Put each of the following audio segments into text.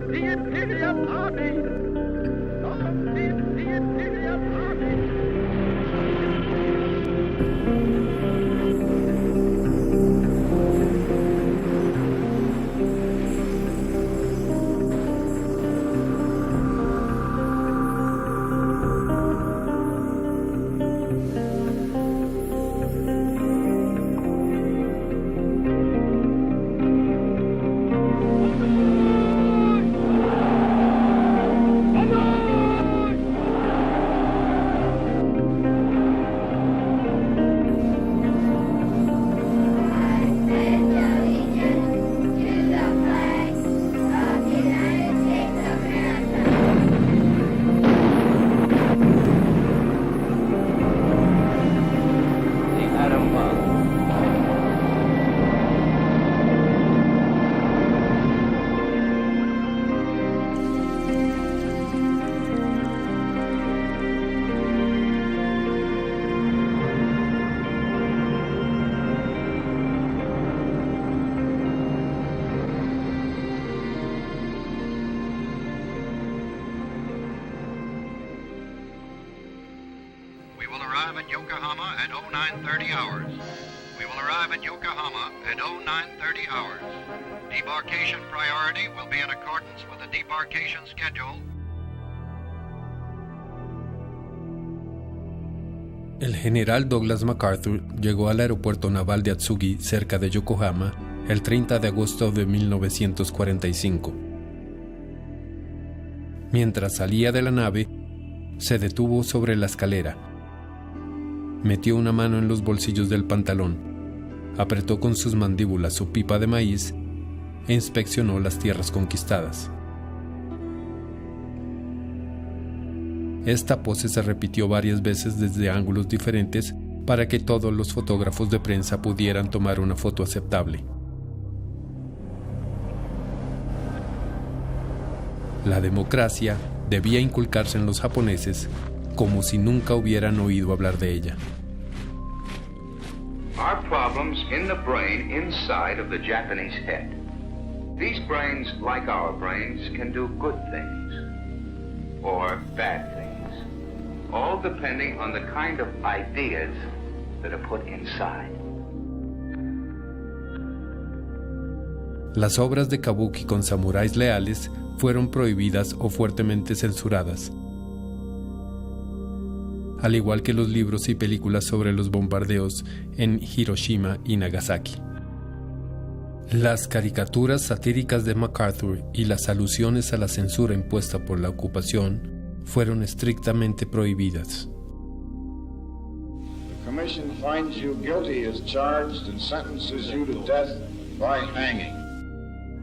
the Imperial Army! Long live the Imperial Army! arrive at Yokohama at 0930 hours. We will arrive at Yokohama at 0930 hours. Debarkation priority will be in accordance with the debarkation schedule. El general Douglas MacArthur llegó al aeropuerto naval de Atsugi, cerca de Yokohama, el 30 de agosto de 1945. Mientras salía de la nave, se detuvo sobre la escalera. Metió una mano en los bolsillos del pantalón, apretó con sus mandíbulas su pipa de maíz e inspeccionó las tierras conquistadas. Esta pose se repitió varias veces desde ángulos diferentes para que todos los fotógrafos de prensa pudieran tomar una foto aceptable. La democracia debía inculcarse en los japoneses como si nunca hubieran oído hablar de ella. Our problems in the brain inside of the Japanese head. These brains, like our brains, can do good things or bad things, all depending on the kind of ideas that are put inside. Las obras de kabuki con samuráis leales fueron prohibidas o fuertemente censuradas, al igual que los libros y películas sobre los bombardeos en Hiroshima y Nagasaki. Las caricaturas satíricas de MacArthur y las alusiones a la censura impuesta por la ocupación fueron estrictamente prohibidas. The commission finds you guilty as charged and sentences you to death by hanging.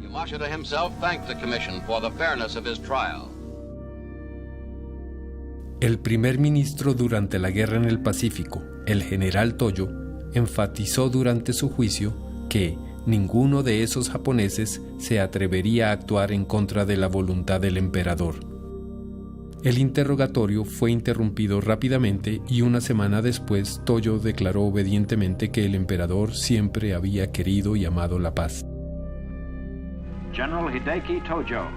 Yamashita himself thanked the commission for the fairness of his trial. El primer ministro durante la guerra en el Pacífico, el general Toyo, enfatizó durante su juicio que ninguno de esos japoneses se atrevería a actuar en contra de la voluntad del emperador. El interrogatorio fue interrumpido rápidamente y una semana después Toyo declaró obedientemente que el emperador siempre había querido y amado la paz. General Hideki Tojo,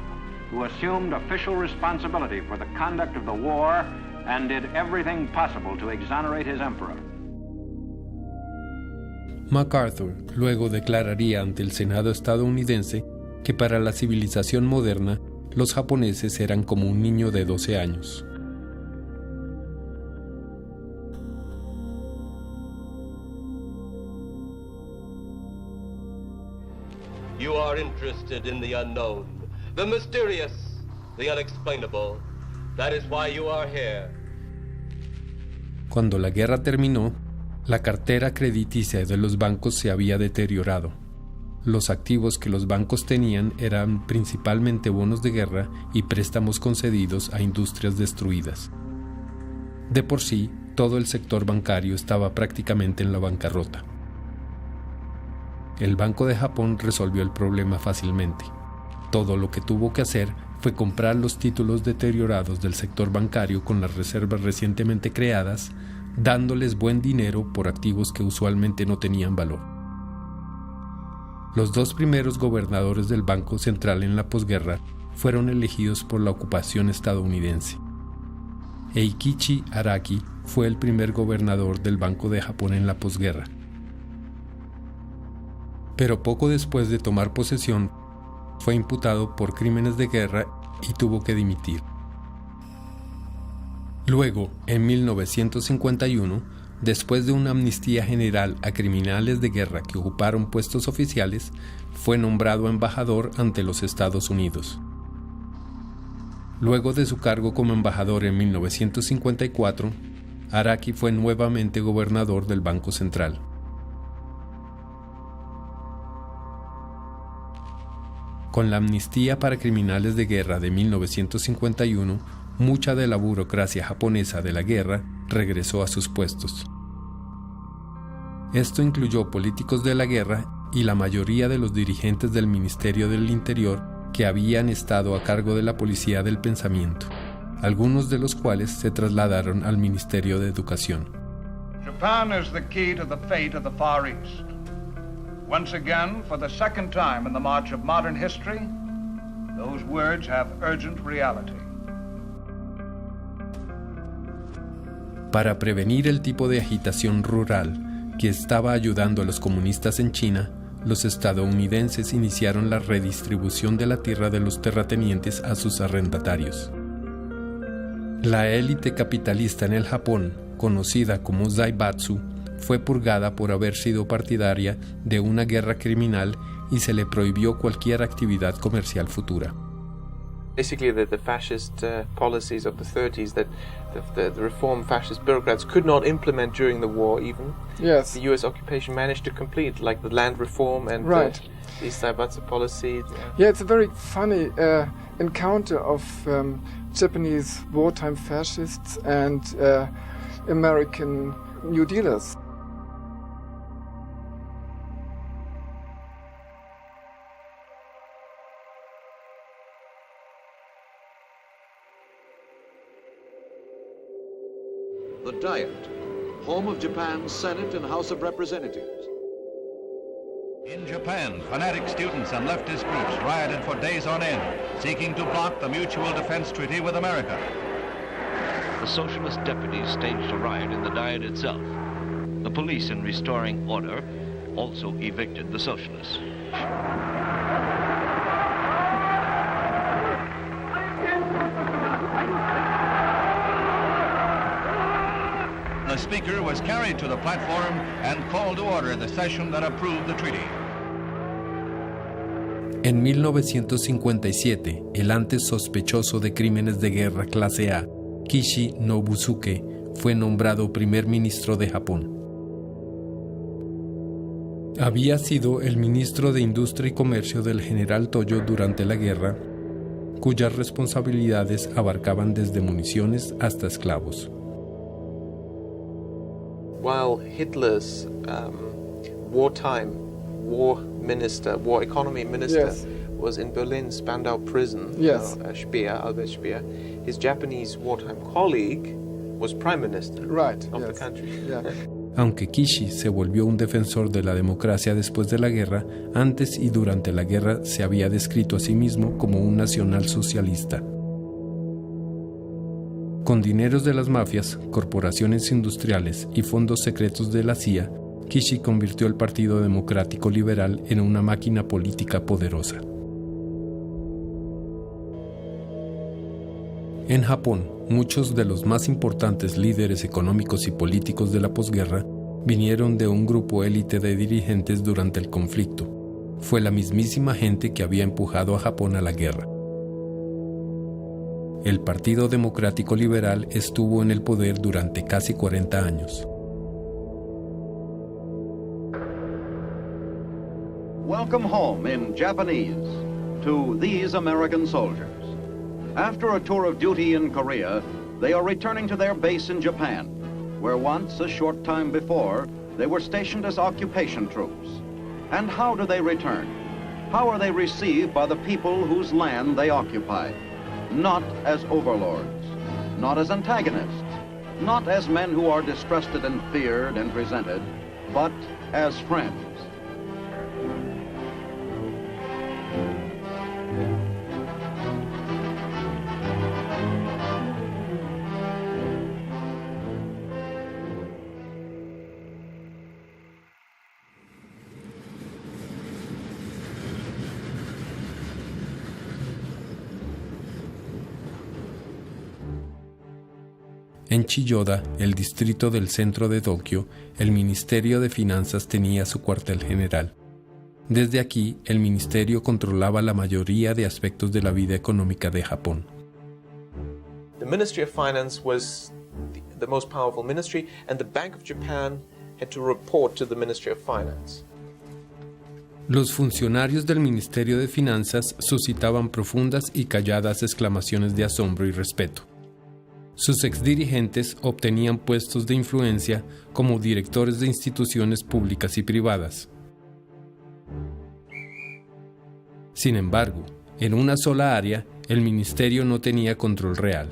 who assumed official responsibility for the conduct of the war and did everything possible to exonerate his emperor. MacArthur luego declararía ante el Senado estadounidense que para la civilización moderna los japoneses eran como un niño de 12 años. You are interested in the unknown, the mysterious, the unexplainable. That is why you are here. Cuando la guerra terminó, la cartera crediticia de los bancos se había deteriorado. Los activos que los bancos tenían eran principalmente bonos de guerra y préstamos concedidos a industrias destruidas. De por sí, todo el sector bancario estaba prácticamente en la bancarrota. El Banco de Japón resolvió el problema fácilmente. Todo lo que tuvo que hacer fue comprar los títulos deteriorados del sector bancario con las reservas recientemente creadas, dándoles buen dinero por activos que usualmente no tenían valor. Los dos primeros gobernadores del Banco Central en la posguerra fueron elegidos por la ocupación estadounidense. Eikichi Araki fue el primer gobernador del Banco de Japón en la posguerra. Pero poco después de tomar posesión, fue imputado por crímenes de guerra y tuvo que dimitir. Luego, en 1951, después de una amnistía general a criminales de guerra que ocuparon puestos oficiales, fue nombrado embajador ante los Estados Unidos. Luego de su cargo como embajador en 1954, Araki fue nuevamente gobernador del Banco Central. Con la amnistía para criminales de guerra de 1951, mucha de la burocracia japonesa de la guerra regresó a sus puestos. Esto incluyó políticos de la guerra y la mayoría de los dirigentes del Ministerio del Interior que habían estado a cargo de la Policía del Pensamiento, algunos de los cuales se trasladaron al Ministerio de Educación. Japan is the key to the fate of the Far East. Once again, for the second time in the march of modern history, those words have urgent reality. Para prevenir el tipo de agitación rural que estaba ayudando a los comunistas en China, los estadounidenses iniciaron la redistribución de la tierra de los terratenientes a sus arrendatarios. La élite capitalista en el Japón, conocida como Zaibatsu, fue purgada por haber sido partidaria de una guerra criminal y se le prohibió cualquier actividad comercial futura. Basically, the fascist policies of the 30s that the reform fascist bureaucrats could not implement during the war even. Yes. The US occupation managed to complete, like the land reform and right. The Zaibatsu policy. Yeah, it's a very funny encounter of Japanese wartime fascists and American New Dealers. The Diet, home of Japan's Senate and House of Representatives. In Japan, fanatic students and leftist groups rioted for days on end, seeking to block the Mutual Defense Treaty with America. The socialist deputies staged a riot in the Diet itself. The police, in restoring order, also evicted the socialists. The speaker was carried to the platform and called to order the session that approved the treaty. En 1957, el antes sospechoso de crímenes de guerra clase A, Kishi Nobusuke, fue nombrado primer ministro de Japón. Había sido el ministro de Industria y Comercio del general Toyo durante la guerra, cuyas responsabilidades abarcaban desde municiones hasta esclavos. While Hitler's war economy minister, yes. was in Berlin's Spandau prison, yes. Albert Speer, his Japanese wartime colleague was prime minister of the country. Yeah. Aunque Kishi se volvió un defensor de la democracia después de la guerra, antes y durante la guerra se había descrito a sí mismo como un nacionalsocialista. Con dineros de las mafias, corporaciones industriales y fondos secretos de la CIA, Kishi convirtió el Partido Democrático Liberal en una máquina política poderosa. En Japón, muchos de los más importantes líderes económicos y políticos de la posguerra vinieron de un grupo élite de dirigentes durante el conflicto. Fue la mismísima gente que había empujado a Japón a la guerra. El Partido Democrático Liberal estuvo en el poder durante casi 40 años. Welcome home in Japanese to these American soldiers. After a tour of duty in Korea, they are returning to their base in Japan, where once, a short time before, they were stationed as occupation troops. And how do they return? How are they received by the people whose land they occupy? Not as overlords, not as antagonists, not as men who are distrusted and feared and resented, but as friends. En Chiyoda, el distrito del centro de Tokio, el Ministerio de Finanzas tenía su cuartel general. Desde aquí, el ministerio controlaba la mayoría de aspectos de la vida económica de Japón. The Ministry of Finance was the most powerful ministry, and the Bank of Japan had to report to the Ministry of Finance. Los funcionarios del Ministerio de Finanzas suscitaban profundas y calladas exclamaciones de asombro y respeto. Sus exdirigentes obtenían puestos de influencia como directores de instituciones públicas y privadas. Sin embargo, en una sola área, el ministerio no tenía control real.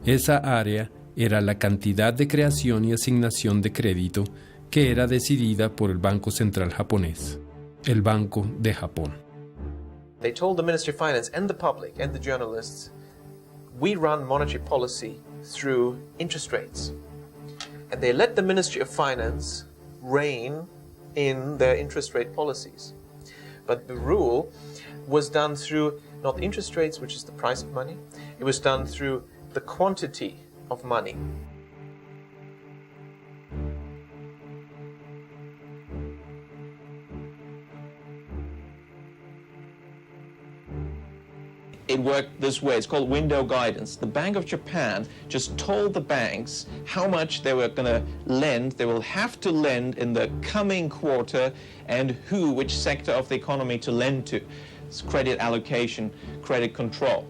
Esa área era la cantidad de creación y asignación de crédito que era decidida por el Banco Central japonés, el Banco de Japón. They told the Ministry of Finance and the public and the journalists, we run monetary policy through interest rates. And they let the Ministry of Finance rein in their interest rate policies. But the rule was done through not interest rates, which is the price of money, it was done through the quantity of money. It worked this way. It's called window guidance. The Bank of Japan just told the banks how much they were going to lend. They will have to lend in the coming quarter, and which sector of the economy to lend to. It's credit allocation, credit control.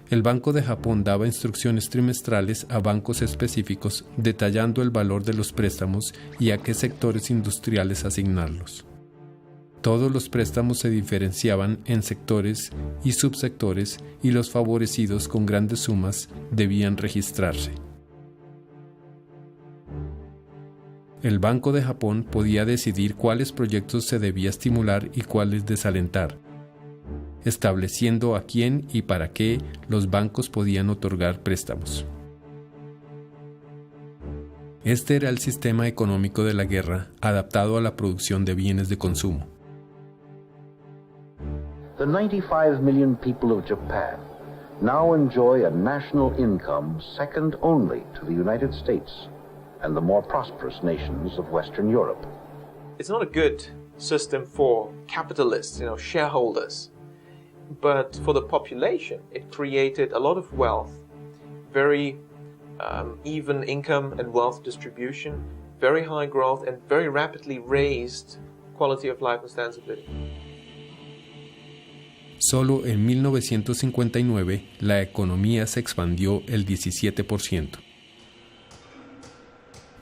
El Banco de Japón daba instrucciones trimestrales a bancos específicos detallando el valor de los préstamos y a qué sectores industriales asignarlos. Todos los préstamos se diferenciaban en sectores y subsectores y los favorecidos con grandes sumas debían registrarse. El Banco de Japón podía decidir cuáles proyectos se debía estimular y cuáles desalentar, estableciendo a quién y para qué los bancos podían otorgar préstamos. Este era el sistema económico de la guerra adaptado a la producción de bienes de consumo. The 95 million people of Japan now enjoy a national income second only to the United States and the more prosperous nations of Western Europe. It's not a good system for capitalists, shareholders, but for the population, it created a lot of wealth, very even income and wealth distribution, very high growth, and very rapidly raised quality of life and standards of living. Solo en 1959 la economía se expandió el 17%.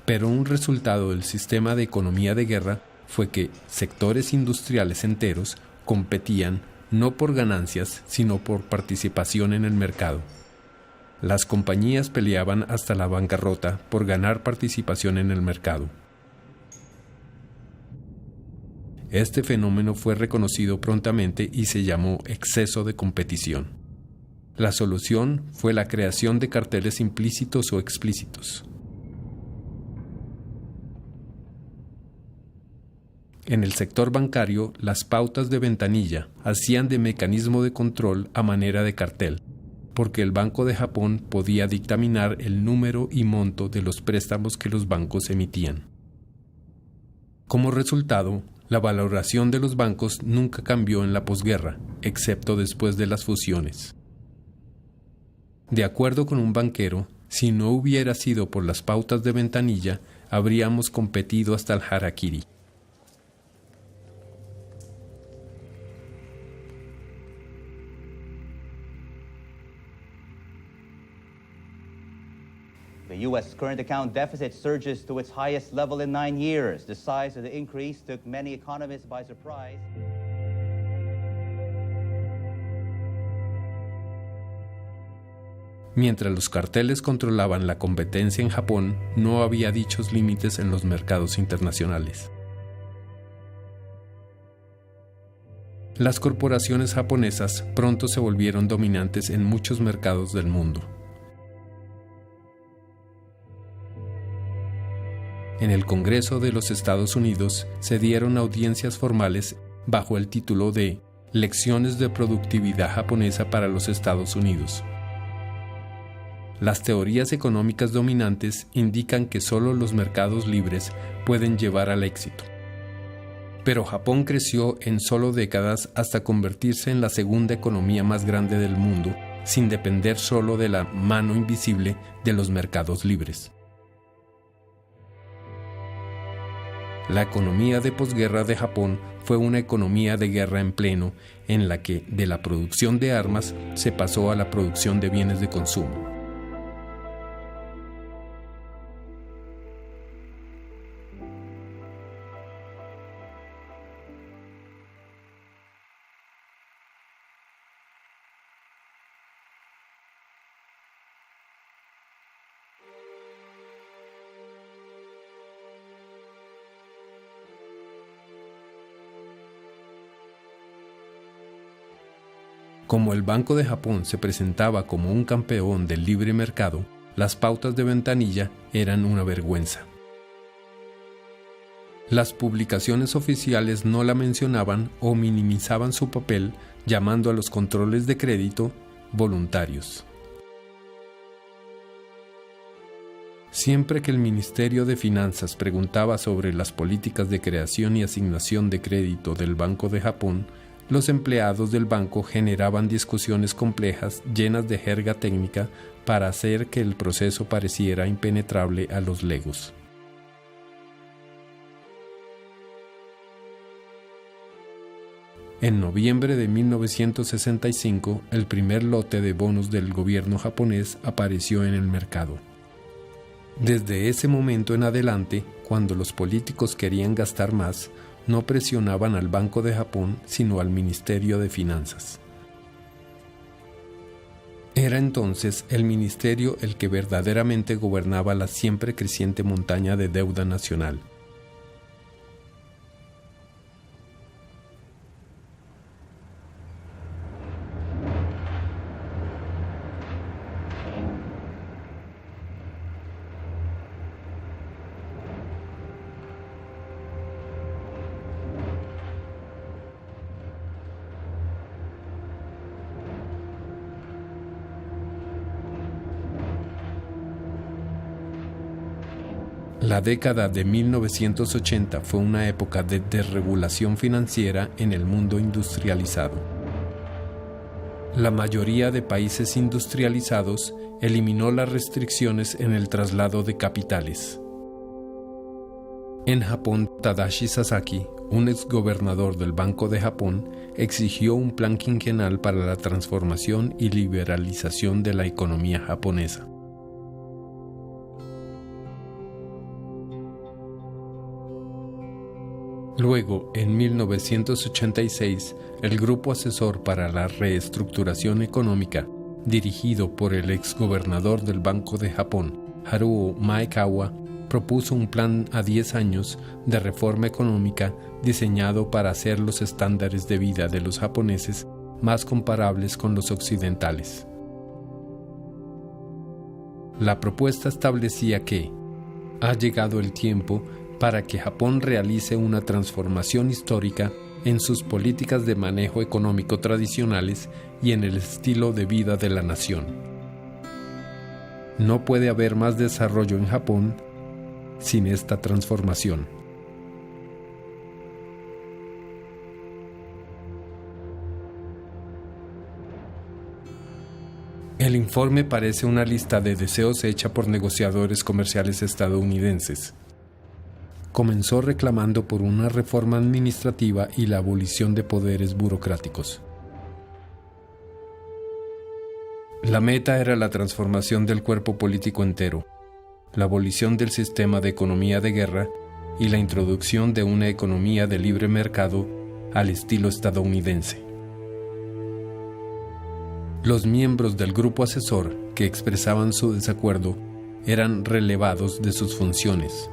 Pero un resultado del sistema de economía de guerra fue que sectores industriales enteros competían no por ganancias, sino por participación en el mercado. Las compañías peleaban hasta la bancarrota por ganar participación en el mercado. Este fenómeno fue reconocido prontamente y se llamó exceso de competición. La solución fue la creación de carteles implícitos o explícitos. En el sector bancario, las pautas de ventanilla hacían de mecanismo de control a manera de cartel, porque el Banco de Japón podía dictaminar el número y monto de los préstamos que los bancos emitían. Como resultado, la valoración de los bancos nunca cambió en la posguerra, excepto después de las fusiones. De acuerdo con un banquero, si no hubiera sido por las pautas de ventanilla, habríamos competido hasta el harakiri. The U.S. current account deficit surges to its highest level in 9 years. The size of the increase took many economists by surprise. Mientras los carteles controlaban la competencia en Japón, no había dichos límites en los mercados internacionales. Las corporaciones japonesas pronto se volvieron dominantes en muchos mercados del mundo. En el Congreso de los Estados Unidos se dieron audiencias formales bajo el título de Lecciones de Productividad Japonesa para los Estados Unidos. las teorías económicas dominantes indican que solo los mercados libres pueden llevar al éxito. Pero Japón creció en solo décadas hasta convertirse en la segunda economía más grande del mundo, sin depender solo de la mano invisible de los mercados libres. La economía de posguerra de Japón fue una economía de guerra en pleno, en la que de la producción de armas se pasó a la producción de bienes de consumo. Como el Banco de Japón se presentaba como un campeón del libre mercado, las pautas de ventanilla eran una vergüenza. Las publicaciones oficiales no la mencionaban o minimizaban su papel, llamando a los controles de crédito voluntarios. Siempre que el Ministerio de Finanzas preguntaba sobre las políticas de creación y asignación de crédito del Banco de Japón, los empleados del banco generaban discusiones complejas llenas de jerga técnica para hacer que el proceso pareciera impenetrable a los legos. En noviembre de 1965, el primer lote de bonos del gobierno japonés apareció en el mercado. Desde ese momento en adelante, cuando los políticos querían gastar más, no presionaban al Banco de Japón, sino al Ministerio de Finanzas. Era entonces el ministerio el que verdaderamente gobernaba la siempre creciente montaña de deuda nacional. La década de 1980 fue una época de desregulación financiera en el mundo industrializado. La mayoría de países industrializados eliminó las restricciones en el traslado de capitales. En Japón, Tadashi Sasaki, un exgobernador del Banco de Japón, exigió un plan quinquenal para la transformación y liberalización de la economía japonesa. Luego, en 1986, el Grupo Asesor para la Reestructuración Económica, dirigido por el exgobernador del Banco de Japón, Haruo Maekawa, propuso un plan a 10 años de reforma económica diseñado para hacer los estándares de vida de los japoneses más comparables con los occidentales. La propuesta establecía que ha llegado el tiempo para que Japón realice una transformación histórica en sus políticas de manejo económico tradicionales y en el estilo de vida de la nación. No puede haber más desarrollo en Japón sin esta transformación. El informe parece una lista de deseos hecha por negociadores comerciales estadounidenses. Comenzó reclamando por una reforma administrativa y la abolición de poderes burocráticos. La meta era la transformación del cuerpo político entero, la abolición del sistema de economía de guerra y la introducción de una economía de libre mercado al estilo estadounidense. Los miembros del grupo asesor que expresaban su desacuerdo eran relevados de sus funciones.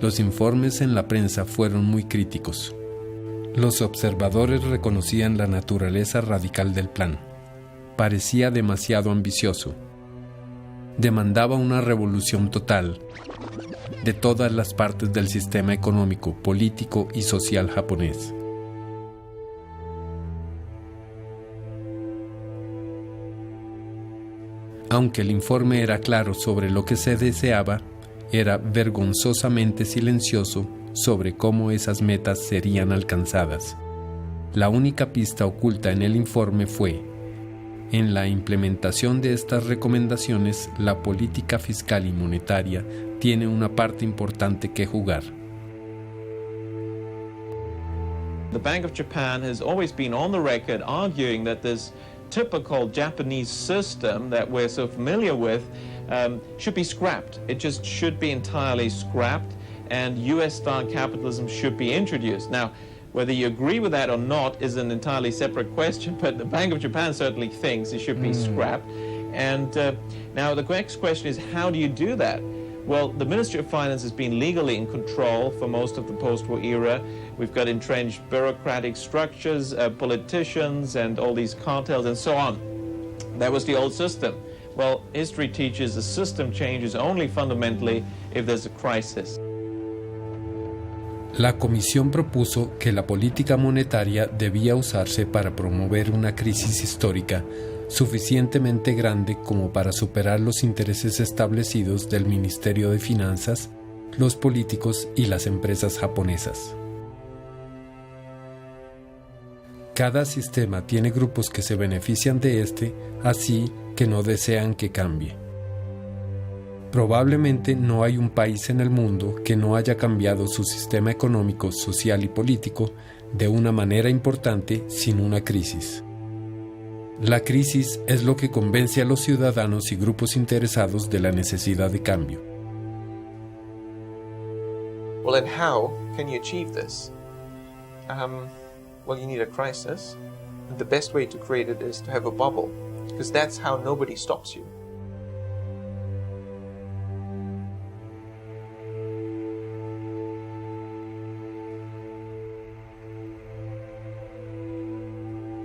Los informes en la prensa fueron muy críticos. Los observadores reconocían la naturaleza radical del plan. Parecía demasiado ambicioso. Demandaba una revolución total de todas las partes del sistema económico, político y social japonés. Aunque el informe era claro sobre lo que se deseaba, era vergonzosamente silencioso sobre cómo esas metas serían alcanzadas. La única pista oculta en el informe fue: en la implementación de estas recomendaciones, la política fiscal y monetaria tiene una parte importante que jugar. The Bank of Japan has always been on the record arguing that this typical Japanese system that we're so familiar with should be scrapped. It just should be entirely scrapped, and US-style capitalism should be introduced. Now, whether you agree with that or not is an entirely separate question, but the Bank of Japan certainly thinks it should be scrapped. And now the next question is, how do you do that? Well, the Ministry of Finance has been legally in control for most of the post-war era. We've got entrenched bureaucratic structures, politicians, and all these cartels and so on. That was the old system. Well, history teaches the system changes only fundamentally if there's a crisis. La comisión propuso que la política monetaria debía usarse para promover una crisis histórica suficientemente grande como para superar los intereses establecidos del Ministerio de Finanzas, los políticos y las empresas japonesas. Cada sistema tiene grupos que se benefician de este, así que no desean que cambie. Probablemente no hay un país en el mundo que no haya cambiado su sistema económico, social y político de una manera importante sin una crisis. La crisis es lo que convence a los ciudadanos y grupos interesados de la necesidad de cambio. Well, and how can you achieve this? Well, you need a crisis. And the best way to create it is to have a bubble, because that's how nobody stops you.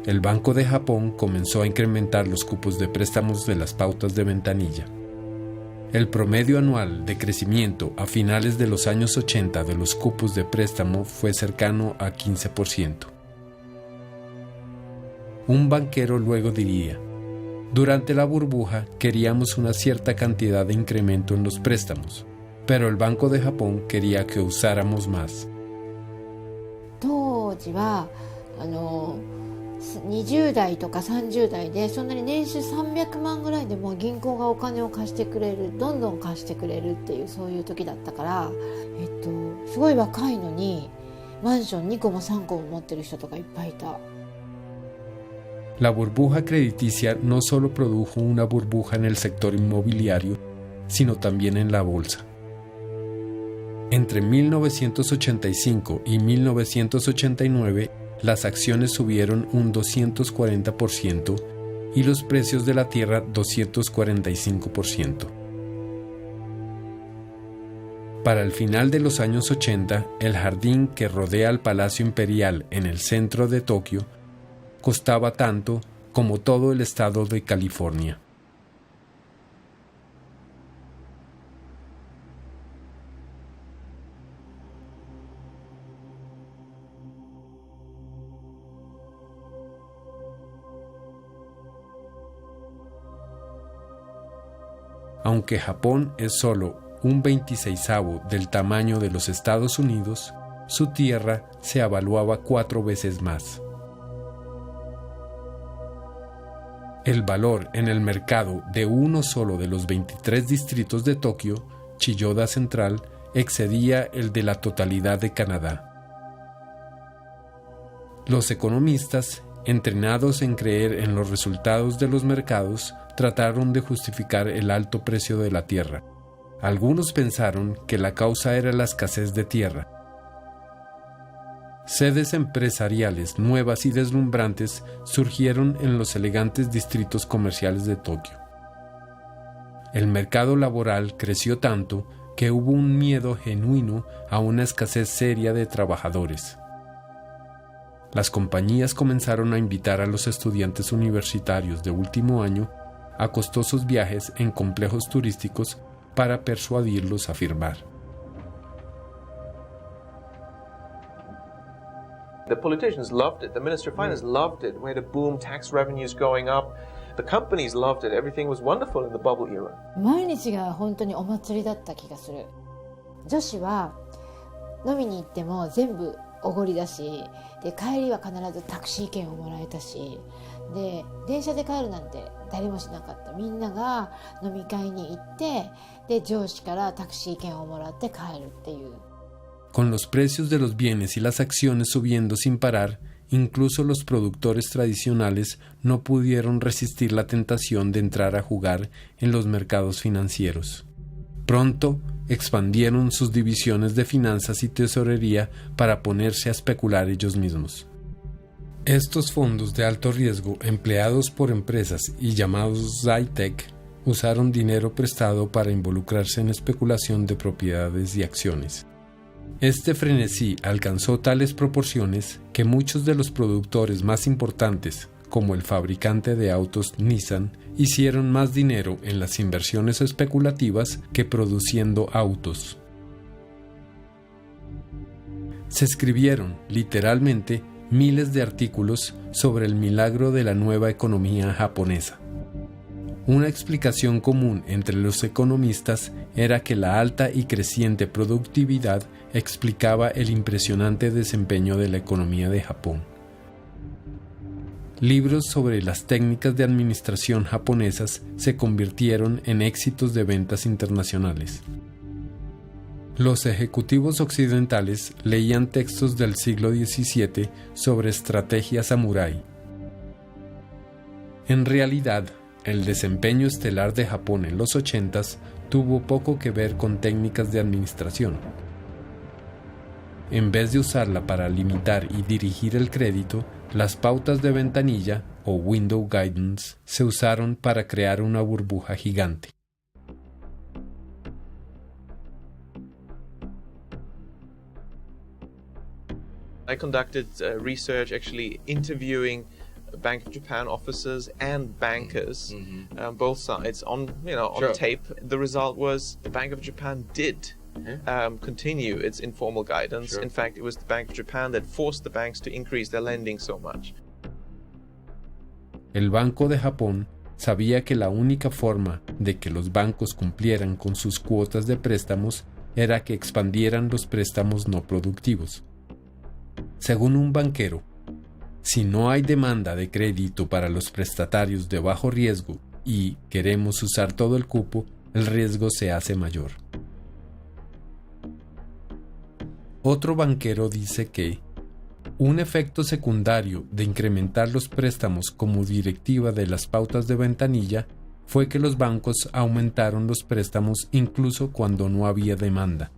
El Banco de Japón comenzó a incrementar los cupos de préstamos de las pautas de ventanilla. El promedio anual de crecimiento a finales de los años 80 de los cupos de préstamo fue cercano a 15%. Un banquero luego diría: durante la burbuja queríamos una cierta cantidad de incremento en los préstamos, pero el Banco de Japón quería que usáramos más. 当時は20代とか30代でそんなに年収300万ぐらいでもう銀行がお金を貸してくれる、どんどん貸してくれるっていうそういう時だったから、すごい若いのにマンション2個も3個も持ってる人とかいっぱいいた。La burbuja crediticia no solo produjo una burbuja en el sector inmobiliario, sino también en la bolsa. Entre 1985 y 1989, las acciones subieron un 240% y los precios de la tierra 245%. Para el final de los años 80, el jardín que rodea al Palacio Imperial en el centro de Tokio costaba tanto como todo el estado de California. Aunque Japón es solo un 26avo del tamaño de los Estados Unidos, su tierra se avaluaba 4 veces más. El valor en el mercado de uno solo de los 23 distritos de Tokio, Chiyoda Central, excedía el de la totalidad de Canadá. Los economistas, entrenados en creer en los resultados de los mercados, trataron de justificar el alto precio de la tierra. Algunos pensaron que la causa era la escasez de tierra. Sedes empresariales nuevas y deslumbrantes surgieron en los elegantes distritos comerciales de Tokio. El mercado laboral creció tanto que hubo un miedo genuino a una escasez seria de trabajadores. Las compañías comenzaron a invitar a los estudiantes universitarios de último año a costosos viajes en complejos turísticos para persuadirlos a firmar. The politicians loved it. The Minister of Finance loved it. We had a boom, tax revenues going up. The companies loved it. Everything was wonderful in the bubble era. 毎日が本当にお祭りだった気がする。女子は飲みに行っても全部おごりだし、で帰りは必ずタクシー券をもらえたし、で電車で帰るなんて誰もしなかった。みんなが飲み会に行って、で上司からタクシー券をもらって帰るっていう。Con los precios de los bienes y las acciones subiendo sin parar, incluso los productores tradicionales no pudieron resistir la tentación de entrar a jugar en los mercados financieros. Pronto expandieron sus divisiones de finanzas y tesorería para ponerse a especular ellos mismos. Estos fondos de alto riesgo, empleados por empresas y llamados Zytec, usaron dinero prestado para involucrarse en especulación de propiedades y acciones. Este frenesí alcanzó tales proporciones que muchos de los productores más importantes, como el fabricante de autos Nissan, hicieron más dinero en las inversiones especulativas que produciendo autos. Se escribieron, literalmente, miles de artículos sobre el milagro de la nueva economía japonesa. Una explicación común entre los economistas era que la alta y creciente productividad explicaba el impresionante desempeño de la economía de Japón. Libros sobre las técnicas de administración japonesas se convirtieron en éxitos de ventas internacionales. Los ejecutivos occidentales leían textos del siglo XVII sobre estrategia samurái. En realidad, el desempeño estelar de Japón en los 80s tuvo poco que ver con técnicas de administración. En vez de usarla para limitar y dirigir el crédito, las pautas de ventanilla, o window guidance, se usaron para crear una burbuja gigante. I conducted research actually interviewing Bank of Japan officers and bankers, both sides, on tape. The result was the Bank of Japan did continue its informal guidance. In fact, it was the Bank of Japan that forced the banks to increase their lending so much. El Banco de Japón sabía que la única forma de que los bancos cumplieran con sus cuotas de préstamos era que expandieran los préstamos no productivos. Según un banquero, si no hay demanda de crédito para los prestatarios de bajo riesgo y queremos usar todo el cupo, el riesgo se hace mayor. Otro banquero dice que un efecto secundario de incrementar los préstamos como directiva de las pautas de ventanilla fue que los bancos aumentaron los préstamos incluso cuando no había demanda.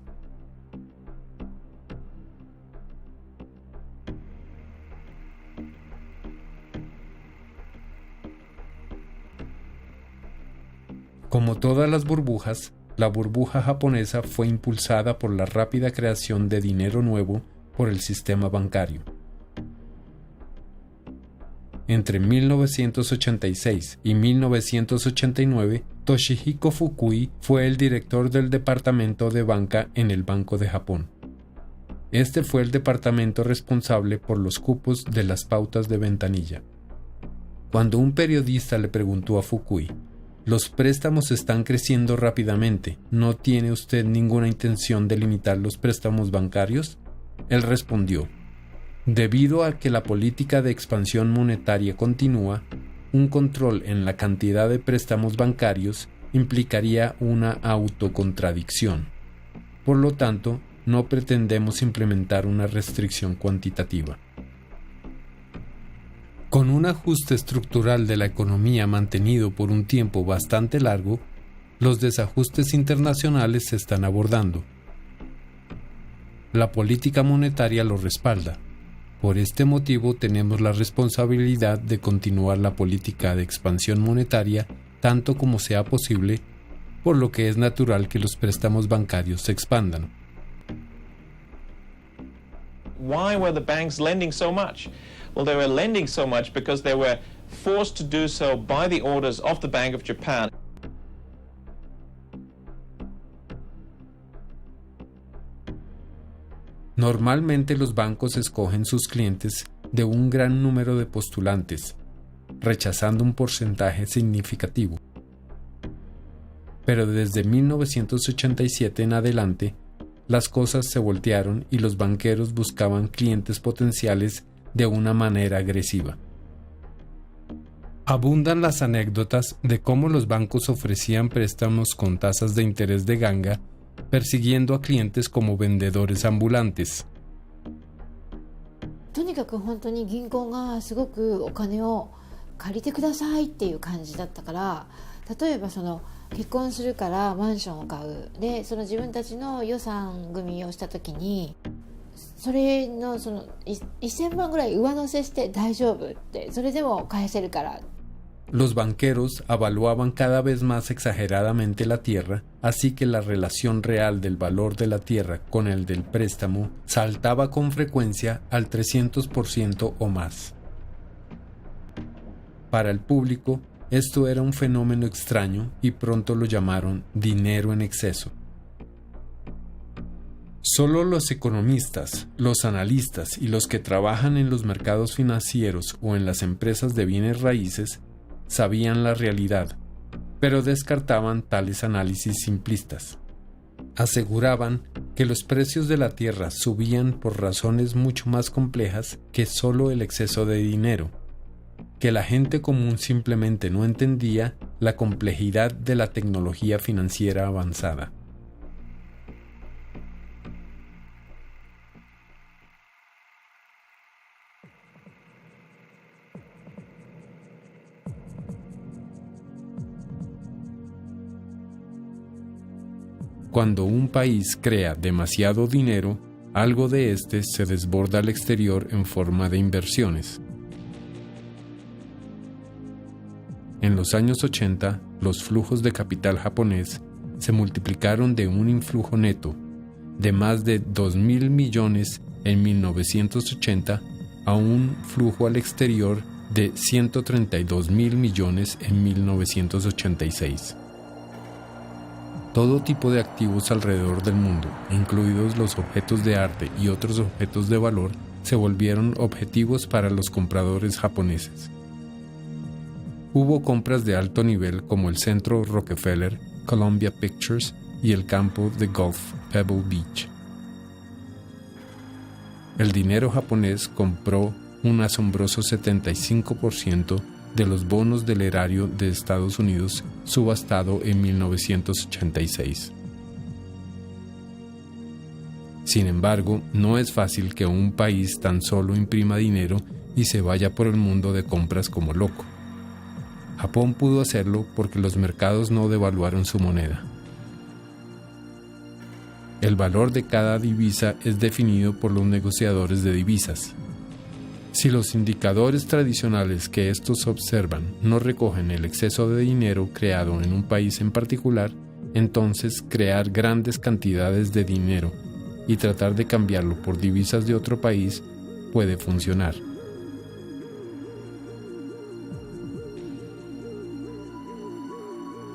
Como todas las burbujas, la burbuja japonesa fue impulsada por la rápida creación de dinero nuevo por el sistema bancario. Entre 1986 y 1989, Toshihiko Fukui fue el director del departamento de banca en el Banco de Japón. Este fue el departamento responsable por los cupos de las pautas de ventanilla. Cuando un periodista le preguntó a Fukui: «Los préstamos están creciendo rápidamente, ¿no tiene usted ninguna intención de limitar los préstamos bancarios?», él respondió: «Debido a que la política de expansión monetaria continúa, un control en la cantidad de préstamos bancarios implicaría una autocontradicción. Por lo tanto, no pretendemos implementar una restricción cuantitativa». Con un ajuste estructural de la economía mantenido por un tiempo bastante largo, los desajustes internacionales se están abordando. La política monetaria lo respalda. Por este motivo tenemos la responsabilidad de continuar la política de expansión monetaria tanto como sea posible, por lo que es natural que los préstamos bancarios se expandan. Why were the banks lending so much? Well, they were lending so much because they were forced to do so by the orders of the Bank of Japan. Normalmente los bancos escogen sus clientes de un gran número de postulantes. rechazando un porcentaje significativo. Pero desde 1987 en adelante, las cosas se voltearon y los banqueros buscaban clientes potenciales de una manera agresiva. Abundan las anécdotas de cómo los bancos ofrecían préstamos con tasas de interés de ganga, persiguiendo a clientes como vendedores ambulantes. とにかく本当に銀行がすごくお金を借りてくださいっていう感じだったから、例えば結婚するからマンションを買うで、自分たちの予算組をした時にそれの1000万ぐらい上乗せして大丈夫って、それでも返せるから。Los banqueros evaluaban cada vez más exageradamente la tierra, así que la relación real del valor de la tierra con el del préstamo saltaba con frecuencia al 300% o más. Para el público, esto era un fenómeno extraño y pronto lo llamaron dinero en exceso. Solo los economistas, los analistas y los que trabajan en los mercados financieros o en las empresas de bienes raíces sabían la realidad, pero descartaban tales análisis simplistas. Aseguraban que los precios de la tierra subían por razones mucho más complejas que solo el exceso de dinero, que la gente común simplemente no entendía la complejidad de la tecnología financiera avanzada. Cuando un país crea demasiado dinero, algo de este se desborda al exterior en forma de inversiones. En los años 80, los flujos de capital japonés se multiplicaron de un influjo neto de más de 2.000 millones en 1980 a un flujo al exterior de 132.000 millones en 1986. Todo tipo de activos alrededor del mundo, incluidos los objetos de arte y otros objetos de valor, se volvieron objetivos para los compradores japoneses. Hubo compras de alto nivel como el Centro Rockefeller, Columbia Pictures y el campo de golf Pebble Beach. El dinero japonés compró un asombroso 75% de los bonos del erario de Estados Unidos subastado en 1986. Sin embargo, no es fácil que un país tan solo imprima dinero y se vaya por el mundo de compras como loco. Japón pudo hacerlo porque los mercados no devaluaron su moneda. El valor de cada divisa es definido por los negociadores de divisas. Si los indicadores tradicionales que estos observan no recogen el exceso de dinero creado en un país en particular, entonces crear grandes cantidades de dinero y tratar de cambiarlo por divisas de otro país puede funcionar.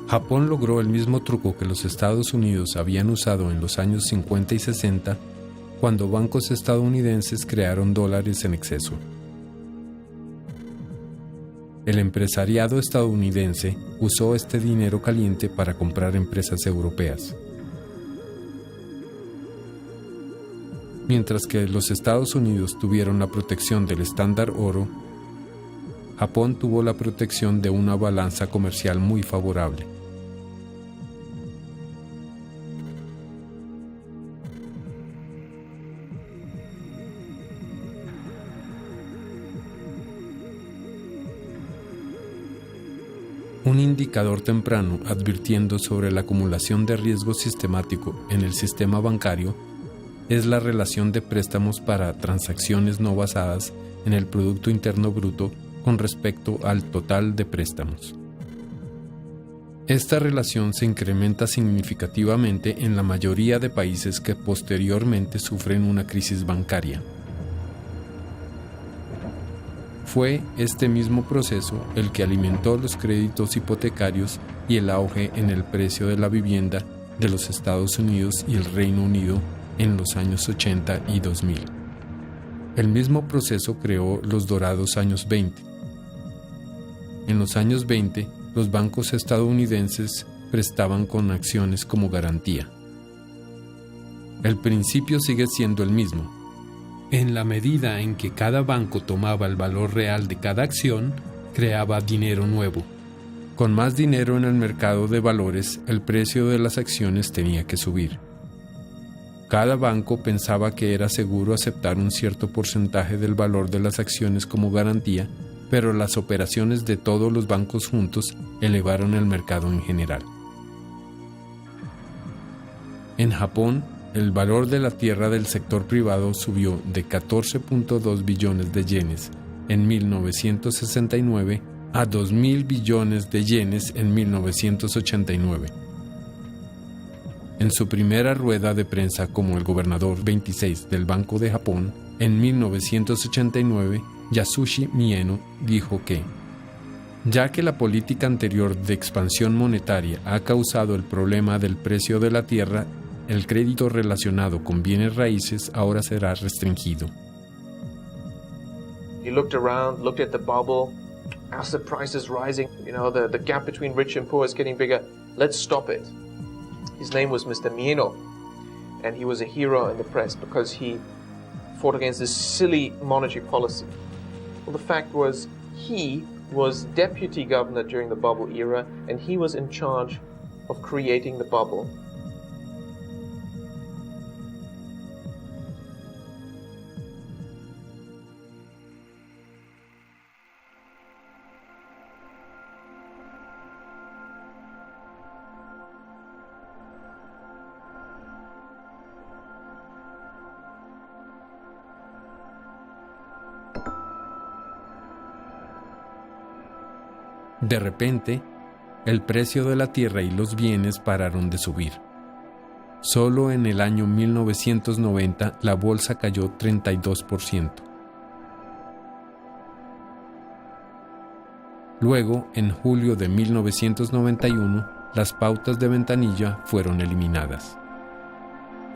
Japón logró el mismo truco que los Estados Unidos habían usado en los años 50 y 60 cuando bancos estadounidenses crearon dólares en exceso. El empresariado estadounidense usó este dinero caliente para comprar empresas europeas. Mientras que los Estados Unidos tuvieron la protección del estándar oro, Japón tuvo la protección de una balanza comercial muy favorable. Un indicador temprano advirtiendo sobre la acumulación de riesgo sistemático en el sistema bancario es la relación de préstamos para transacciones no basadas en el Producto Interno Bruto con respecto al total de préstamos. Esta relación se incrementa significativamente en la mayoría de países que posteriormente sufren una crisis bancaria. Fue este mismo proceso el que alimentó los créditos hipotecarios y el auge en el precio de la vivienda de los Estados Unidos y el Reino Unido en los años 80 y 2000. El mismo proceso creó los dorados años 20. En los años 20, los bancos estadounidenses prestaban con acciones como garantía. El principio sigue siendo el mismo. En la medida en que cada banco tomaba el valor real de cada acción, creaba dinero nuevo. Con más dinero en el mercado de valores, el precio de las acciones tenía que subir. Cada banco pensaba que era seguro aceptar un cierto porcentaje del valor de las acciones como garantía, pero las operaciones de todos los bancos juntos elevaron el mercado en general. En Japón, el valor de la tierra del sector privado subió de 14.2 billones de yenes en 1969 a 2.000 billones de yenes en 1989. En su primera rueda de prensa como el gobernador 26 del Banco de Japón, en 1989, Yasushi Mieno dijo que, ya que la política anterior de expansión monetaria ha causado el problema del precio de la tierra, el crédito relacionado con bienes raíces ahora será restringido. He looked around, looked at the bubble, as the price is rising, the gap between rich and poor is getting bigger. Let's stop it. His name was Mr. Mieno, and he was a hero in the press because he fought against this silly monetary policy. Well, the fact was, he was deputy governor during the bubble era, and he was in charge of creating the bubble. De repente, el precio de la tierra y los bienes pararon de subir. Solo en el año 1990 la bolsa cayó 32%. Luego, en julio de 1991, las pautas de ventanilla fueron eliminadas.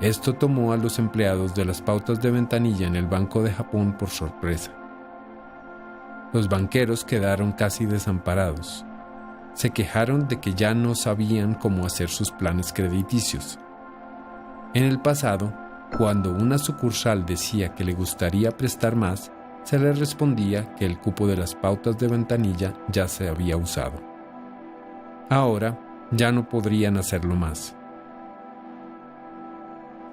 Esto tomó a los empleados de las pautas de ventanilla en el Banco de Japón por sorpresa. Los banqueros quedaron casi desamparados. Se quejaron de que ya no sabían cómo hacer sus planes crediticios. En el pasado, cuando una sucursal decía que le gustaría prestar más, se le respondía que el cupo de las pautas de ventanilla ya se había usado. Ahora, ya no podrían hacerlo más.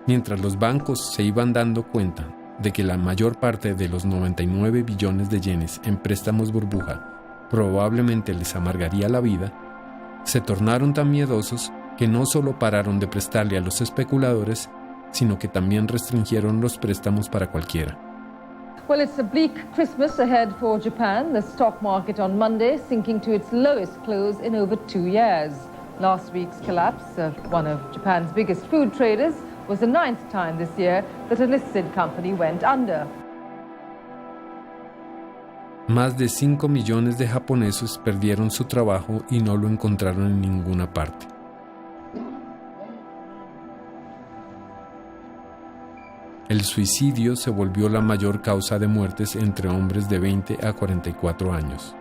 Mientras los bancos se iban dando cuenta de que la mayor parte de los 99 billones de yenes en préstamos burbuja probablemente les amargaría la vida, se tornaron tan miedosos que no solo pararon de prestarle a los especuladores, sino que también restringieron los préstamos para cualquiera. Well, it's a bleak Christmas ahead for Japan. The stock market on Monday sinking to its lowest close in over 2 years. Last week's collapse of one of Japan's biggest food traders was the 9th time this year that a listed company went under. Más de 5 millones de japoneses perdieron su trabajo y no lo encontraron en ninguna parte. El suicidio se volvió la mayor causa de muertes entre hombres de 20 a 44 años.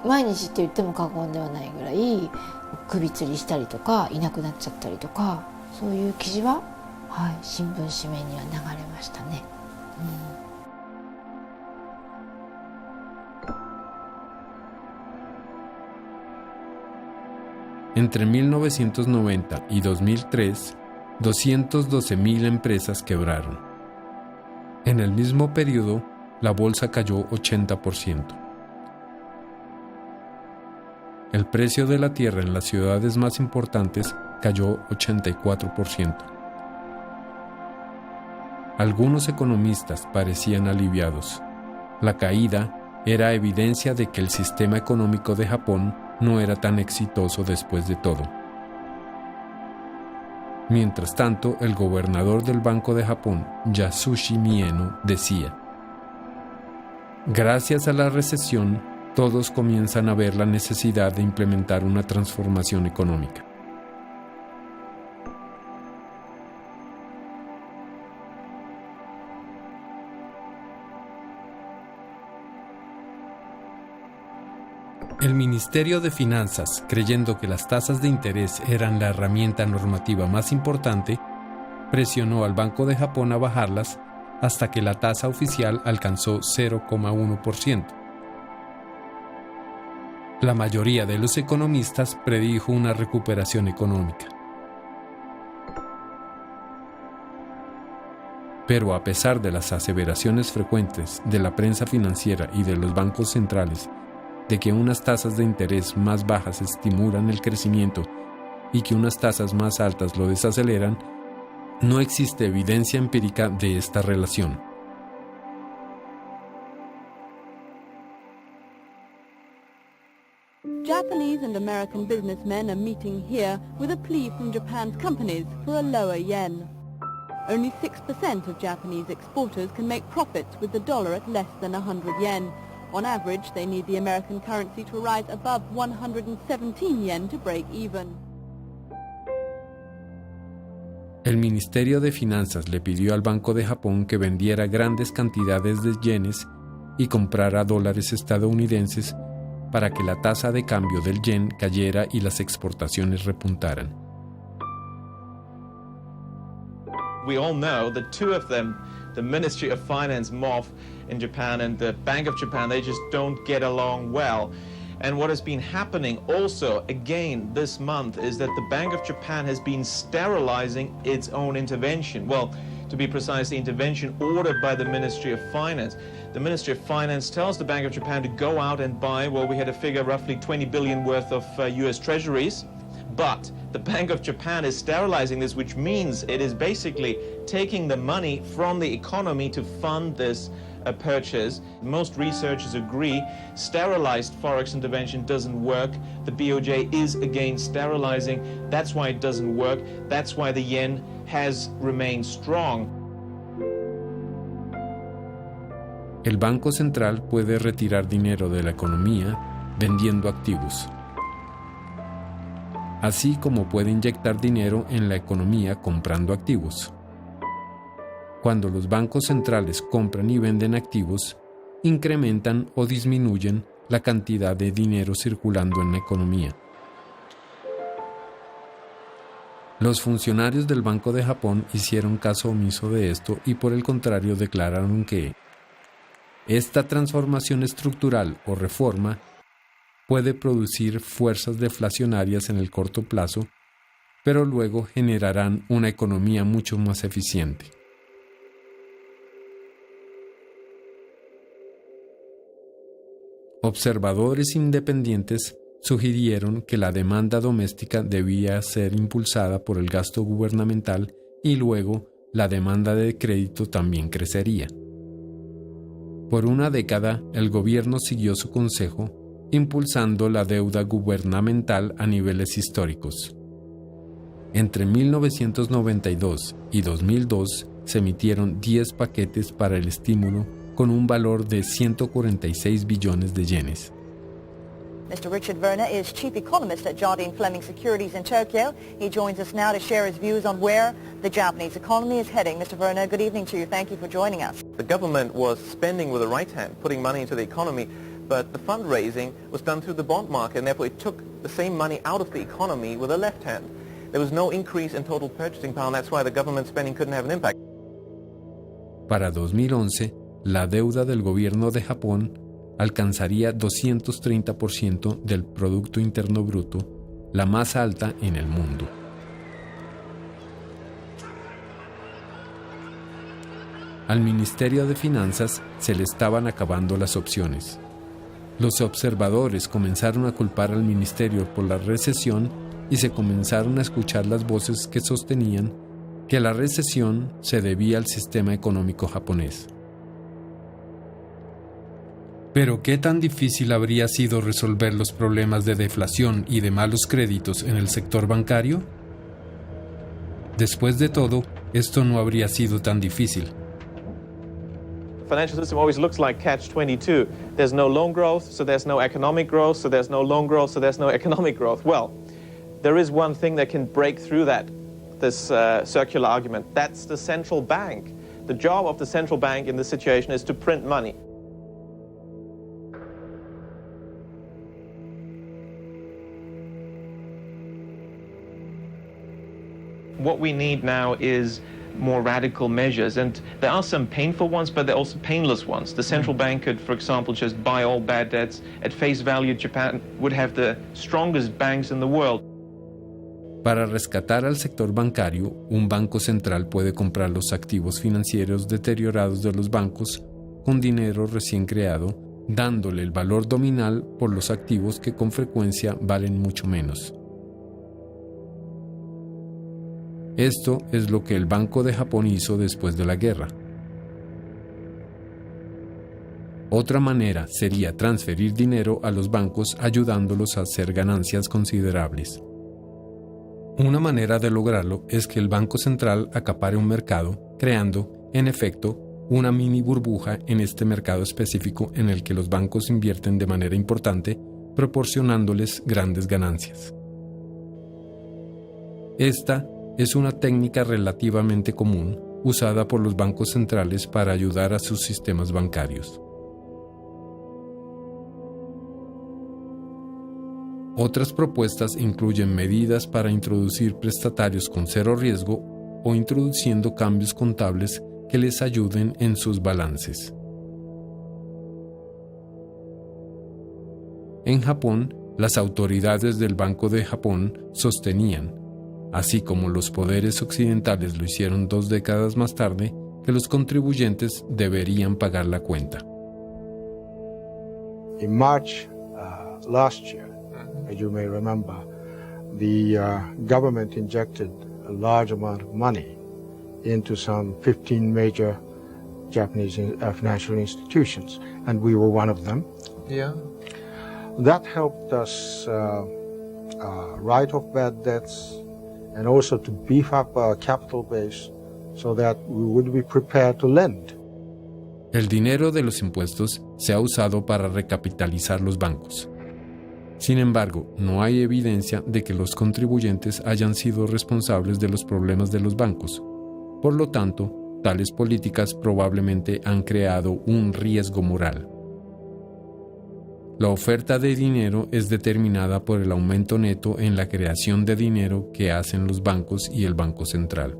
毎日って言っても過言ではないぐらい首吊りしたりとかいなくなっちゃったりとか、そういう記事は、新聞紙面には流れましたね。Entre 1990 y 2003, 212,000 empresas quebraron. En el mismo periodo, la bolsa cayó 80%. El precio de la tierra en las ciudades más importantes cayó 84%. Algunos economistas parecían aliviados. La caída era evidencia de que el sistema económico de Japón no era tan exitoso después de todo. Mientras tanto, el gobernador del Banco de Japón, Yasushi Mieno, decía: gracias a la recesión, todos comienzan a ver la necesidad de implementar una transformación económica. El Ministerio de Finanzas, creyendo que las tasas de interés eran la herramienta normativa más importante, presionó al Banco de Japón a bajarlas hasta que la tasa oficial alcanzó 0,1%. La mayoría de los economistas predijo una recuperación económica. Pero a pesar de las aseveraciones frecuentes de la prensa financiera y de los bancos centrales de que unas tasas de interés más bajas estimulan el crecimiento y que unas tasas más altas lo desaceleran, no existe evidencia empírica de esta relación. Japanese and American businessmen are meeting here with a plea from Japan's companies for a lower yen. Only 6% of Japanese exporters can make profits with the dollar at less than 100 yen. On average, they need the American currency to rise above 117 yen to break even. El Ministerio de Finanzas le pidió al Banco de Japón que vendiera grandes cantidades de yenes y comprara dólares estadounidenses para que la tasa de cambio del yen cayera y las exportaciones repuntaran. We all know the two of them, the Ministry of Finance, MOF, in Japan and the Bank of Japan, they just don't get along well. And what has been happening also, again, this month, is that the Bank of Japan has been sterilizing its own intervention. Well, to be precise, the intervention ordered by the Ministry of Finance. The Ministry of Finance tells the Bank of Japan to go out and buy, well, we had a figure roughly 20 billion worth of US treasuries. But the Bank of Japan is sterilizing this, which means it is basically taking the money from the economy to fund this purchase. Most researchers agree sterilized forex intervention doesn't work. The BOJ is again sterilizing. That's why it doesn't work. That's why the yen has remained strong. El Banco Central puede retirar dinero de la economía vendiendo activos, así como puede inyectar dinero en la economía comprando activos. Cuando los bancos centrales compran y venden activos, incrementan o disminuyen la cantidad de dinero circulando en la economía. Los funcionarios del Banco de Japón hicieron caso omiso de esto y por el contrario declararon que esta transformación estructural o reforma puede producir fuerzas deflacionarias en el corto plazo, pero luego generarán una economía mucho más eficiente. Observadores independientes sugirieron que la demanda doméstica debía ser impulsada por el gasto gubernamental y luego la demanda de crédito también crecería. Por una década, el gobierno siguió su consejo, impulsando la deuda gubernamental a niveles históricos. Entre 1992 y 2002 se emitieron 10 paquetes para el estímulo con un valor de 146 billones de yenes. Mr. Richard Werner is chief economist at Jardine Fleming Securities in Tokyo. He joins us now to share his views on where the Japanese economy is heading. Mr. Werner, good evening to you. Thank you for joining us. The government was spending with the right hand, putting money into the economy, but the fundraising was done through the bond market, and therefore it took the same money out of the economy with the left hand. There was no increase in total purchasing power, and that's why the government spending couldn't have an impact. Para 2011, la deuda del gobierno de Japón alcanzaría 230% del Producto Interno Bruto, la más alta en el mundo. Al Ministerio de Finanzas se le estaban acabando las opciones. Los observadores comenzaron a culpar al ministerio por la recesión y se comenzaron a escuchar las voces que sostenían que la recesión se debía al sistema económico japonés. Pero ¿qué tan difícil habría sido resolver los problemas de deflación y de malos créditos en el sector bancario? Después de todo, esto no habría sido tan difícil. Financial system always looks like catch-22. There's no loan growth, so there's no economic growth, so there's no loan growth, so there's no economic growth. Well, there is one thing that can break through this circular argument. That's the central bank. The job of the central bank in this situation is to print money. What we need now is more radical measures, and there are some painful ones, but there are also painless ones. The central bank could, for example, just buy all bad debts. At face value, Japan would have the strongest banks in the world. Para rescatar al sector bancario, un banco central puede comprar los activos financieros deteriorados de los bancos con dinero recién creado, dándole el valor nominal por los activos que con frecuencia valen mucho menos. Esto es lo que el Banco de Japón hizo después de la guerra. Otra manera sería transferir dinero a los bancos ayudándolos a hacer ganancias considerables. Una manera de lograrlo es que el Banco Central acapare un mercado, creando, en efecto, una mini burbuja en este mercado específico en el que los bancos invierten de manera importante, proporcionándoles grandes ganancias. Esta es una técnica relativamente común usada por los bancos centrales para ayudar a sus sistemas bancarios. Otras propuestas incluyen medidas para introducir prestatarios con cero riesgo o introduciendo cambios contables que les ayuden en sus balances. En Japón, las autoridades del Banco de Japón sostenían, así como los poderes occidentales lo hicieron 2 décadas más tarde, que los contribuyentes deberían pagar la cuenta. In March last year, as you may remember, the government injected a large amount of money into some 15 major Japanese financial institutions, and we were one of them. Yeah. That helped us write off bad debts and also to beef up our capital base so that we would be prepared to lend. El dinero de los impuestos se ha usado para recapitalizar los bancos. Sin embargo, no hay evidencia de que los contribuyentes hayan sido responsables de los problemas de los bancos. Por lo tanto, tales políticas probablemente han creado un riesgo moral. La oferta de dinero es determinada por el aumento neto en la creación de dinero que hacen los bancos y el Banco Central.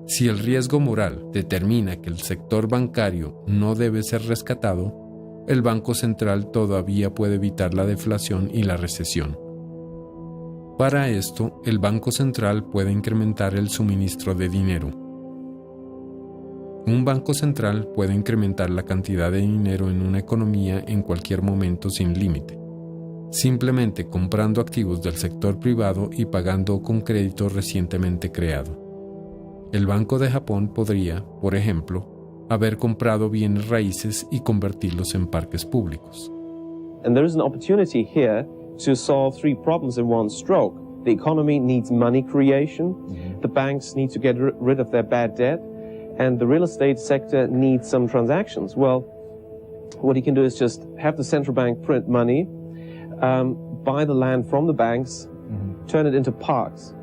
Si el riesgo moral determina que el sector bancario no debe ser rescatado, el Banco Central todavía puede evitar la deflación y la recesión. Para esto, el Banco Central puede incrementar el suministro de dinero. Un banco central puede incrementar la cantidad de dinero en una economía en cualquier momento sin límite, simplemente comprando activos del sector privado y pagando con crédito recientemente creado. El Banco de Japón podría, por ejemplo, haber comprado bienes raíces y convertirlos en parques públicos. And there is an opportunity here to solve 3 problems in one stroke. The economy needs money creation, the banks need to get rid of their bad debt, and the real estate sector needs some transactions. Well, what you can do is just have the central bank print money, buy the land from the banks, turn it into parks,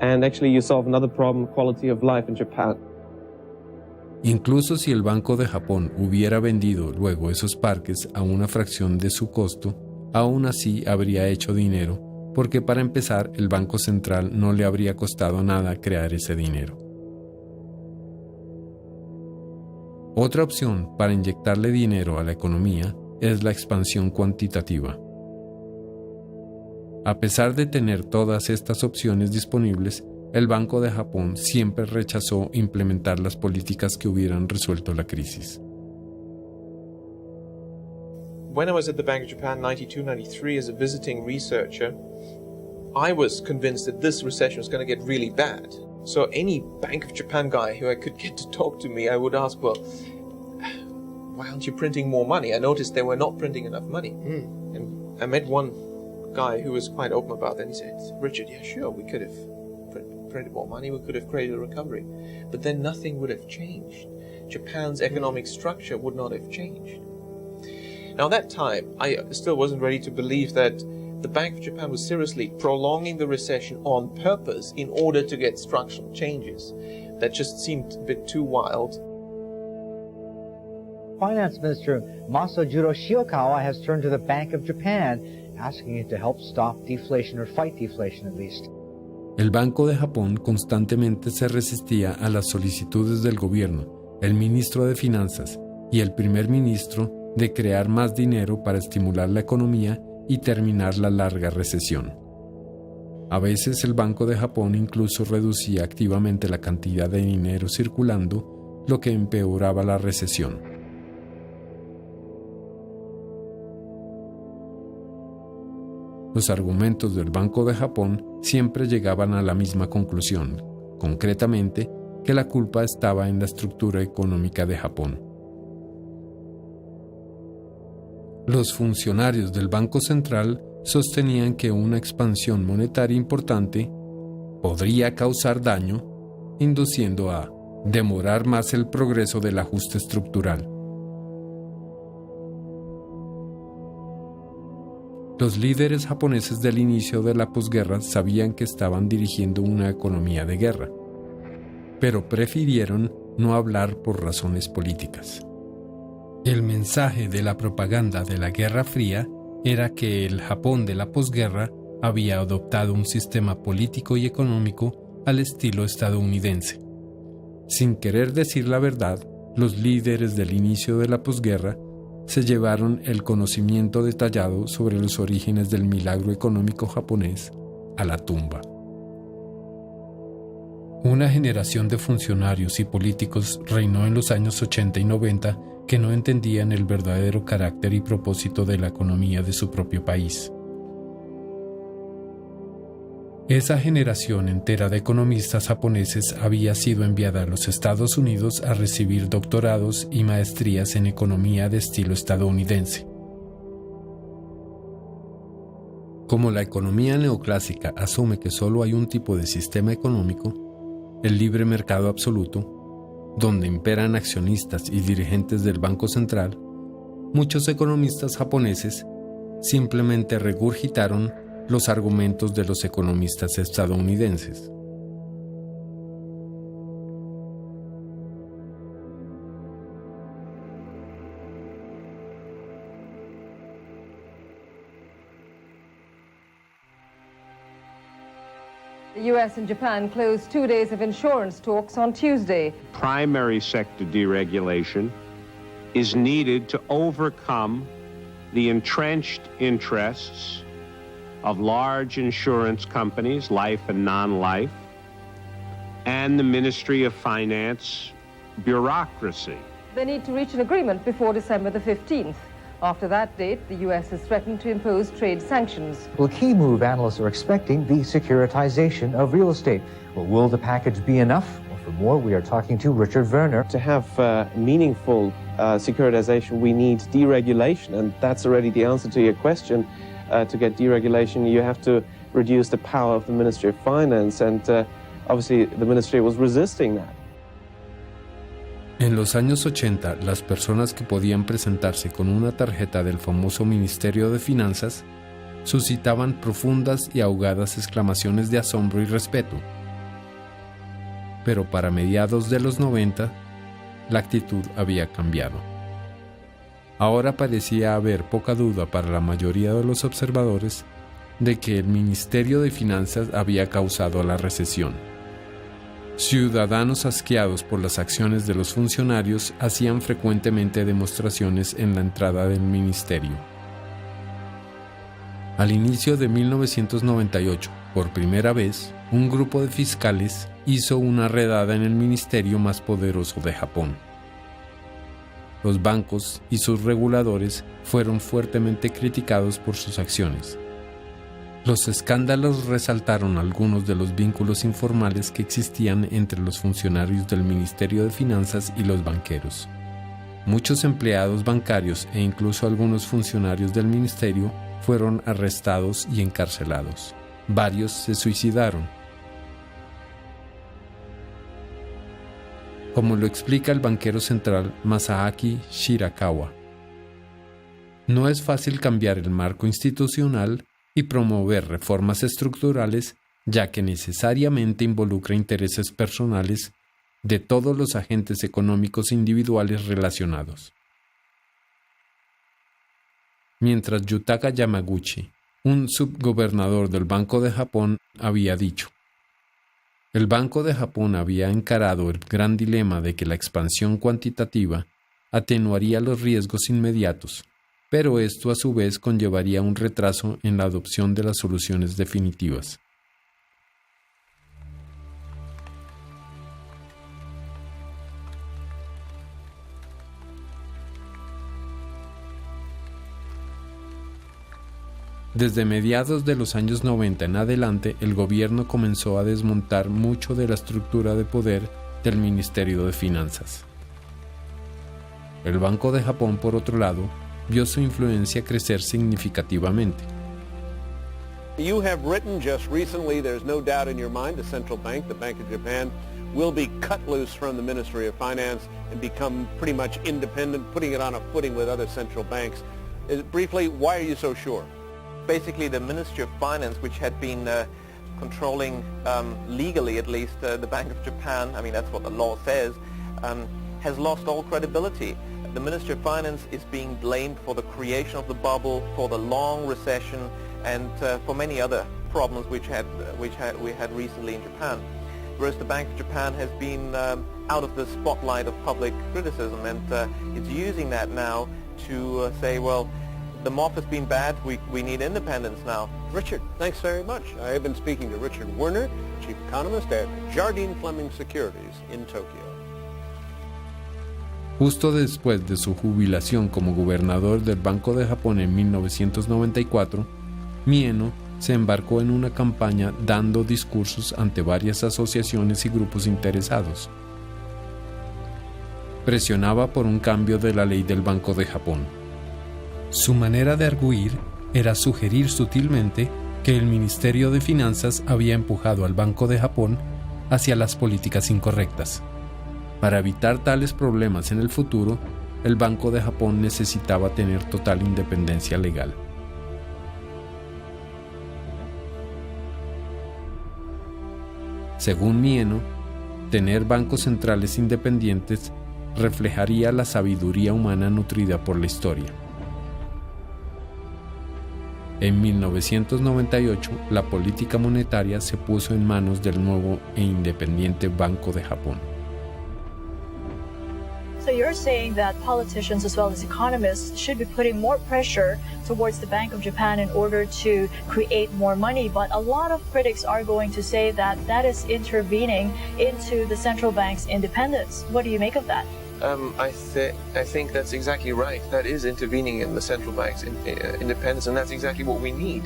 and actually you solve another problem, quality of life in Japan. Incluso si el Banco de Japón hubiera vendido luego esos parques a una fracción de su costo, aún así habría hecho dinero, porque para empezar el Banco Central no le habría costado nada crear ese dinero. Otra opción para inyectarle dinero a la economía es la expansión cuantitativa. A pesar de tener todas estas opciones disponibles, el Banco de Japón siempre rechazó implementar las políticas que hubieran resuelto la crisis. When I was at the Bank of Japan 92-93 as a visiting researcher, I was convinced that this recession was going to get really bad. So any Bank of Japan guy who I could get to talk to me, I would ask, well, why aren't you printing more money? I noticed they were not printing enough money. And I met one guy who was quite open about that. He said, Richard, yeah, sure, we could have printed more money, we could have created a recovery. But then nothing would have changed. Japan's economic structure would not have changed. Now, at that time, I still wasn't ready to believe that the Bank of Japan was seriously prolonging the recession on purpose in order to get structural changes. That just seemed a bit too wild. Finance Minister Masajiro Shiokawa has turned to the Bank of Japan, asking it to help stop deflation or fight deflation at least. El Banco de Japón constantemente se resistía a las solicitudes del gobierno, el ministro de Finanzas y el primer ministro de crear más dinero para estimular la economía y terminar la larga recesión. A veces el Banco de Japón incluso reducía activamente la cantidad de dinero circulando, lo que empeoraba la recesión. Los argumentos del Banco de Japón siempre llegaban a la misma conclusión, concretamente que la culpa estaba en la estructura económica de Japón. Los funcionarios del Banco Central sostenían que una expansión monetaria importante podría causar daño, induciendo a demorar más el progreso del ajuste estructural. Los líderes japoneses del inicio de la posguerra sabían que estaban dirigiendo una economía de guerra, pero prefirieron no hablar por razones políticas. El mensaje de la propaganda de la Guerra Fría era que el Japón de la posguerra había adoptado un sistema político y económico al estilo estadounidense. Sin querer decir la verdad, los líderes del inicio de la posguerra se llevaron el conocimiento detallado sobre los orígenes del milagro económico japonés a la tumba. Una generación de funcionarios y políticos reinó en los años 80 y 90 que no entendían el verdadero carácter y propósito de la economía de su propio país. Esa generación entera de economistas japoneses había sido enviada a los Estados Unidos a recibir doctorados y maestrías en economía de estilo estadounidense. Como la economía neoclásica asume que solo hay un tipo de sistema económico, el libre mercado absoluto, donde imperan accionistas y dirigentes del Banco Central, muchos economistas japoneses simplemente regurgitaron los argumentos de los economistas estadounidenses. The U.S. and Japan closed 2 days of insurance talks on Tuesday. Primary sector deregulation is needed to overcome the entrenched interests of large insurance companies, life and non-life, and the Ministry of Finance bureaucracy. They need to reach an agreement before December the 15th. After that date, the U.S. has threatened to impose trade sanctions. Well, key move analysts are expecting the securitization of real estate. Well, will the package be enough? Well, for more, we are talking to Richard Werner. To have meaningful securitization, we need deregulation, and that's already the answer to your question. To get deregulation, you have to reduce the power of the Ministry of Finance, and obviously the Ministry was resisting that. En los años 80, las personas que podían presentarse con una tarjeta del famoso Ministerio de Finanzas suscitaban profundas y ahogadas exclamaciones de asombro y respeto. Pero para mediados de los 90, la actitud había cambiado. Ahora parecía haber poca duda para la mayoría de los observadores de que el Ministerio de Finanzas había causado la recesión. Ciudadanos asqueados por las acciones de los funcionarios hacían frecuentemente demostraciones en la entrada del ministerio. Al inicio de 1998, por primera vez, un grupo de fiscales hizo una redada en el ministerio más poderoso de Japón. Los bancos y sus reguladores fueron fuertemente criticados por sus acciones. Los escándalos resaltaron algunos de los vínculos informales que existían entre los funcionarios del Ministerio de Finanzas y los banqueros. Muchos empleados bancarios e incluso algunos funcionarios del ministerio fueron arrestados y encarcelados. Varios se suicidaron. Como lo explica el banquero central Masaaki Shirakawa, no es fácil cambiar el marco institucional y promover reformas estructurales, ya que necesariamente involucra intereses personales de todos los agentes económicos individuales relacionados. Mientras Yutaka Yamaguchi, un subgobernador del Banco de Japón, había dicho: El Banco de Japón había encarado el gran dilema de que la expansión cuantitativa atenuaría los riesgos inmediatos, pero esto a su vez conllevaría un retraso en la adopción de las soluciones definitivas. Desde mediados de los años 90 en adelante, el gobierno comenzó a desmontar mucho de la estructura de poder del Ministerio de Finanzas. El Banco de Japón, por otro lado, vio su influencia crecer significativamente. You have written just recently, there's no doubt in your mind, the central bank, the Bank of Japan, will be cut loose from the Ministry of Finance and become pretty much independent, putting it on a footing with other central banks. Briefly, why are you so sure? Basically, the Ministry of Finance, which had been controlling, legally at least, the Bank of Japan, I mean, that's what the law says, has lost all credibility. The Ministry of Finance is being blamed for the creation of the bubble, for the long recession, and for many other problems we had recently in Japan. Whereas the Bank of Japan has been out of the spotlight of public criticism, and it's using that now to say, well, the MOP has been bad, we need independence now. Richard, thanks very much. I have been speaking to Richard Werner, Chief Economist at Jardine Fleming Securities in Tokyo. Justo después de su jubilación como gobernador del Banco de Japón en 1994, Mieno se embarcó en una campaña dando discursos ante varias asociaciones y grupos interesados. Presionaba por un cambio de la ley del Banco de Japón. Su manera de arguir era sugerir sutilmente que el Ministerio de Finanzas había empujado al Banco de Japón hacia las políticas incorrectas. Para evitar tales problemas en el futuro, el Banco de Japón necesitaba tener total independencia legal. Según Mieno, tener bancos centrales independientes reflejaría la sabiduría humana nutrida por la historia. En 1998, la política monetaria se puso en manos del nuevo e independiente Banco de Japón. So you're saying that politicians as well as economists should be putting more pressure towards the Bank of Japan in order to create more money, but a lot of critics are going to say that that is intervening into the central bank's independence. What do you make of that? I think that's exactly right. That is intervening in the central bank's independence, and that's exactly what we need.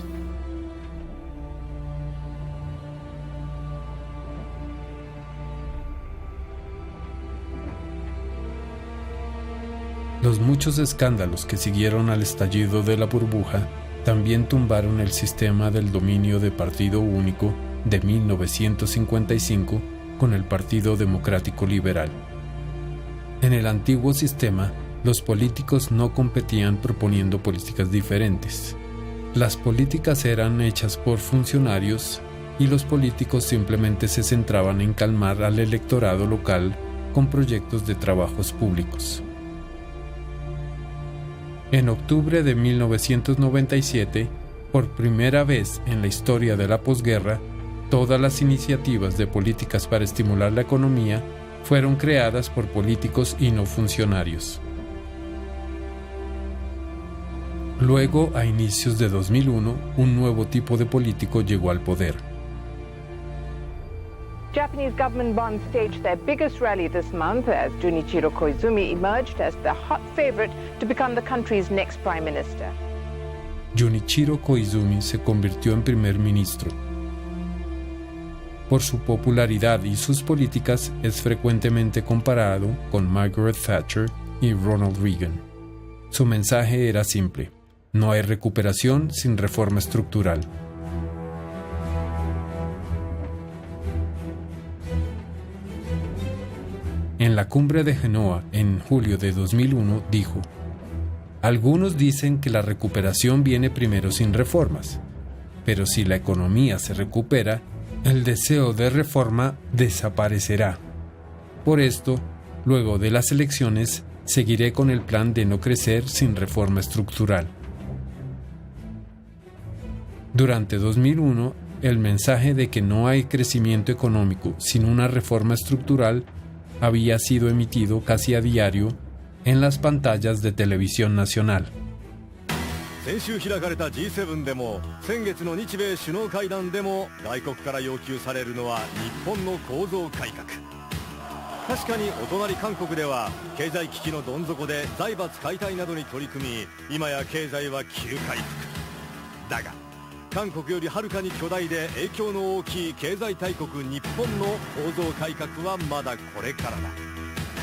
Los muchos escándalos que siguieron al estallido de la burbuja también tumbaron el sistema del dominio de partido único de 1955 con el Partido Democrático Liberal. En el antiguo sistema, los políticos no competían proponiendo políticas diferentes. Las políticas eran hechas por funcionarios y los políticos simplemente se centraban en calmar al electorado local con proyectos de trabajos públicos. En octubre de 1997, por primera vez en la historia de la posguerra, todas las iniciativas de políticas para estimular la economía fueron creadas por políticos y no funcionarios. Luego, a inicios de 2001, un nuevo tipo de político llegó al poder. Japanese government bonds staged their biggest rally this month as Junichiro Koizumi emerged as the hot favorite to become the country's next prime minister. Junichiro Koizumi se convirtió en primer ministro. Por su popularidad y sus políticas es frecuentemente comparado con Margaret Thatcher y Ronald Reagan. Su mensaje era simple: no hay recuperación sin reforma estructural. En la cumbre de Genoa, en julio de 2001, dijo: algunos dicen que la recuperación viene primero sin reformas, pero si la economía se recupera, el deseo de reforma desaparecerá. Por esto, luego de las elecciones, seguiré con el plan de no crecer sin reforma estructural. Durante 2001, el mensaje de que no hay crecimiento económico sin una reforma estructural había sido emitido casi a diario en las pantallas de televisión nacional. 先週開かれた G7 でも先月の日米首脳会談でも外国から要求されるのは日本の構造改革。確かにお隣韓国では経済危機のどん底で財閥解体などに取り組み、今や経済は急回復。だが韓国よりはるかに巨大で影響の大きい経済大国日本の構造改革はまだこれからだ。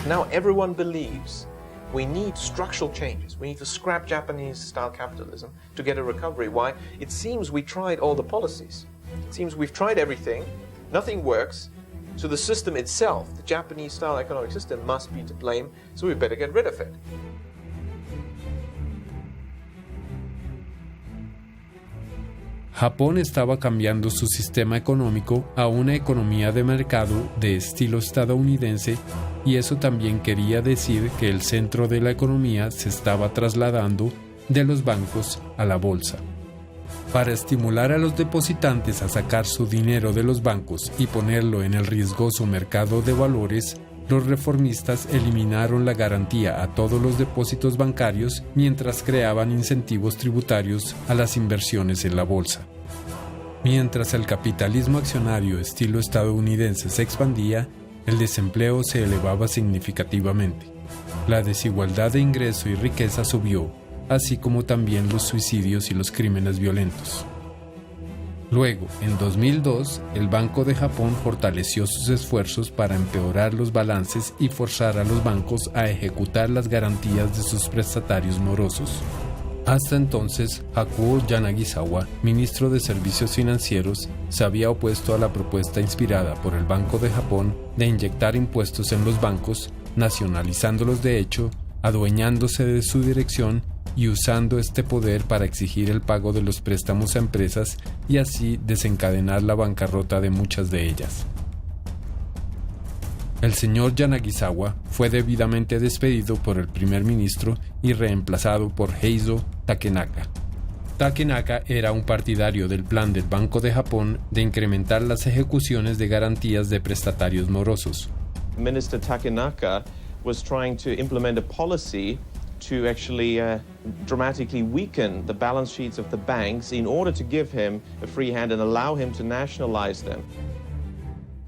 Now everyone believes we need structural changes. We need to scrap Japanese-style capitalism to get a recovery. Why? It seems we tried all the policies. It seems we've tried everything. Nothing works. So the system itself, the Japanese-style economic system, must be to blame. So we better get rid of it. Japón estaba cambiando su sistema económico a una economía de mercado de estilo estadounidense, y eso también quería decir que el centro de la economía se estaba trasladando de los bancos a la bolsa. Para estimular a los depositantes a sacar su dinero de los bancos y ponerlo en el riesgoso mercado de valores, los reformistas eliminaron la garantía a todos los depósitos bancarios mientras creaban incentivos tributarios a las inversiones en la bolsa. Mientras el capitalismo accionario estilo estadounidense se expandía, el desempleo se elevaba significativamente. La desigualdad de ingreso y riqueza subió, así como también los suicidios y los crímenes violentos. Luego, en 2002, el Banco de Japón fortaleció sus esfuerzos para empeorar los balances y forzar a los bancos a ejecutar las garantías de sus prestatarios morosos. Hasta entonces, Hakuo Yanagisawa, ministro de Servicios Financieros, se había opuesto a la propuesta inspirada por el Banco de Japón de inyectar impuestos en los bancos, nacionalizándolos de hecho, adueñándose de su dirección y usando este poder para exigir el pago de los préstamos a empresas y así desencadenar la bancarrota de muchas de ellas. El señor Yanagisawa fue debidamente despedido por el primer ministro y reemplazado por Heizo Takenaka. Takenaka era un partidario del plan del Banco de Japón de incrementar las ejecuciones de garantías de prestatarios morosos. Minister Takenaka was trying to implement a policy to actually dramatically weaken the balance sheets of the banks in order to give him a free hand and allow him to nationalize them.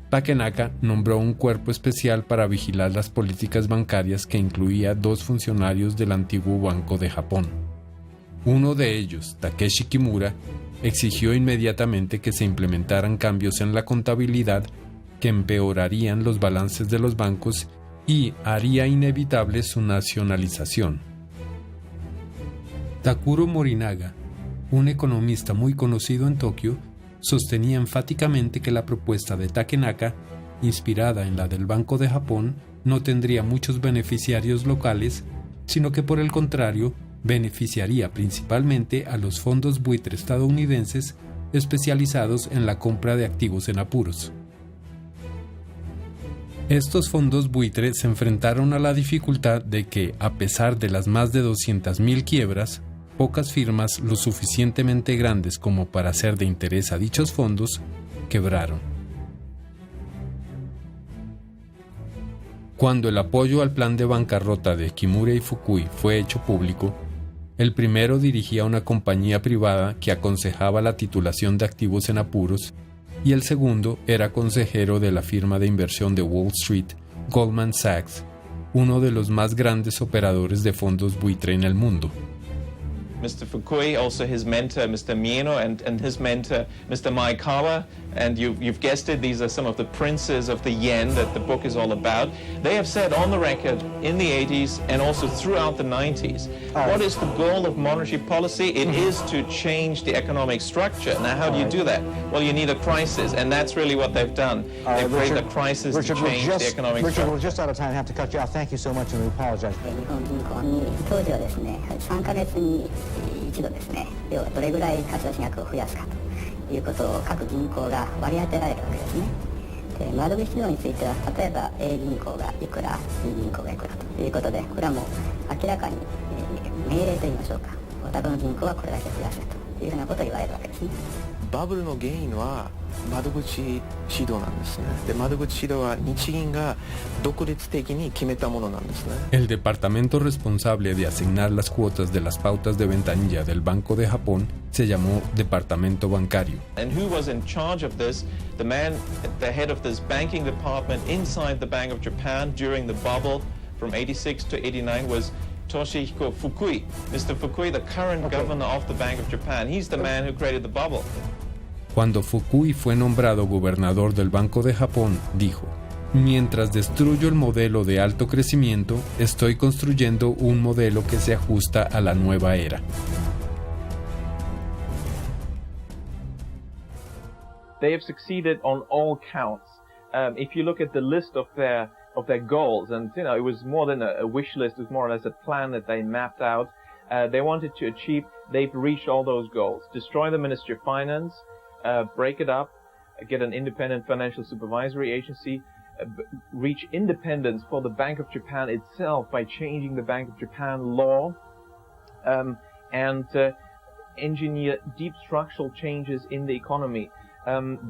Takenaka nombró un cuerpo especial para vigilar las políticas bancarias que incluía 2 funcionarios del antiguo Banco de Japón. Uno de ellos, Takeshi Kimura, exigió inmediatamente que se implementaran cambios en la contabilidad que empeorarían los balances de los bancos y haría inevitable su nacionalización. Takuro Morinaga, un economista muy conocido en Tokio, sostenía enfáticamente que la propuesta de Takenaka, inspirada en la del Banco de Japón, no tendría muchos beneficiarios locales, sino que por el contrario, beneficiaría principalmente a los fondos buitre estadounidenses especializados en la compra de activos en apuros. Estos fondos buitre se enfrentaron a la dificultad de que, a pesar de las más de 200.000 quiebras, pocas firmas lo suficientemente grandes como para ser de interés a dichos fondos, quebraron. Cuando el apoyo al plan de bancarrota de Kimura y Fukui fue hecho público, el primero dirigía una compañía privada que aconsejaba la titulación de activos en apuros y el segundo era consejero de la firma de inversión de Wall Street, Goldman Sachs, uno de los más grandes operadores de fondos buitre en el mundo. Mr. Fukui, also his mentor, Mr. Mieno, and his mentor, Mr. Maekawa, and you've guessed it, these are some of the princes of the yen that the book is all about. They have said on the record in the 80s and also throughout the 90s, what is the goal of monetary policy? It is to change the economic structure. Now, how do you do that? Well, you need a crisis, and that's really what they've done. They've created a crisis to change the economic structure. Richard, we're just out of time. I have to cut you off. Thank you so much, and we apologize. 当時はですね、3ヶ月に一度ですね、要はどれぐらい貸出額を増やすかということを各銀行が割り当てられるわけですね。で、窓口費用については、例えば A 銀行がいくら、B 銀行がいくらということで、これはもう明らかに命令といいましょうか、お宅の銀行はこれだけ増やせとというふうなことを言われるわけですね。バブルの原因は窓口指導なんですね。で、窓口指導は日銀が独立的に決めたものなんですね。El departamento responsable de asignar las cuotas de las pautas de ventanilla del Banco de Japón se llamó Departamento Bancario. And who was in charge of this? The man at the head of this banking department inside the Bank of Japan during the bubble from 86 to 89 was Toshihiko Fukui. Mr. Fukui, the current governor of the Bank of Japan, he's the man who created the bubble. Cuando Fukui fue nombrado gobernador del Banco de Japón, dijo: mientras destruyo el modelo de alto crecimiento, estoy construyendo un modelo que se ajusta a la nueva era. They have succeeded on all counts. If you look at the list of their goals, and you know, it was more than a wish list, it was more or less a plan that they mapped out. They wanted to achieve, they've reached all those goals. Destroy the Ministry of Finance, break it up, get an independent financial supervisory agency, reach independence for the Bank of Japan itself by changing the Bank of Japan law, and engineer deep structural changes in the economy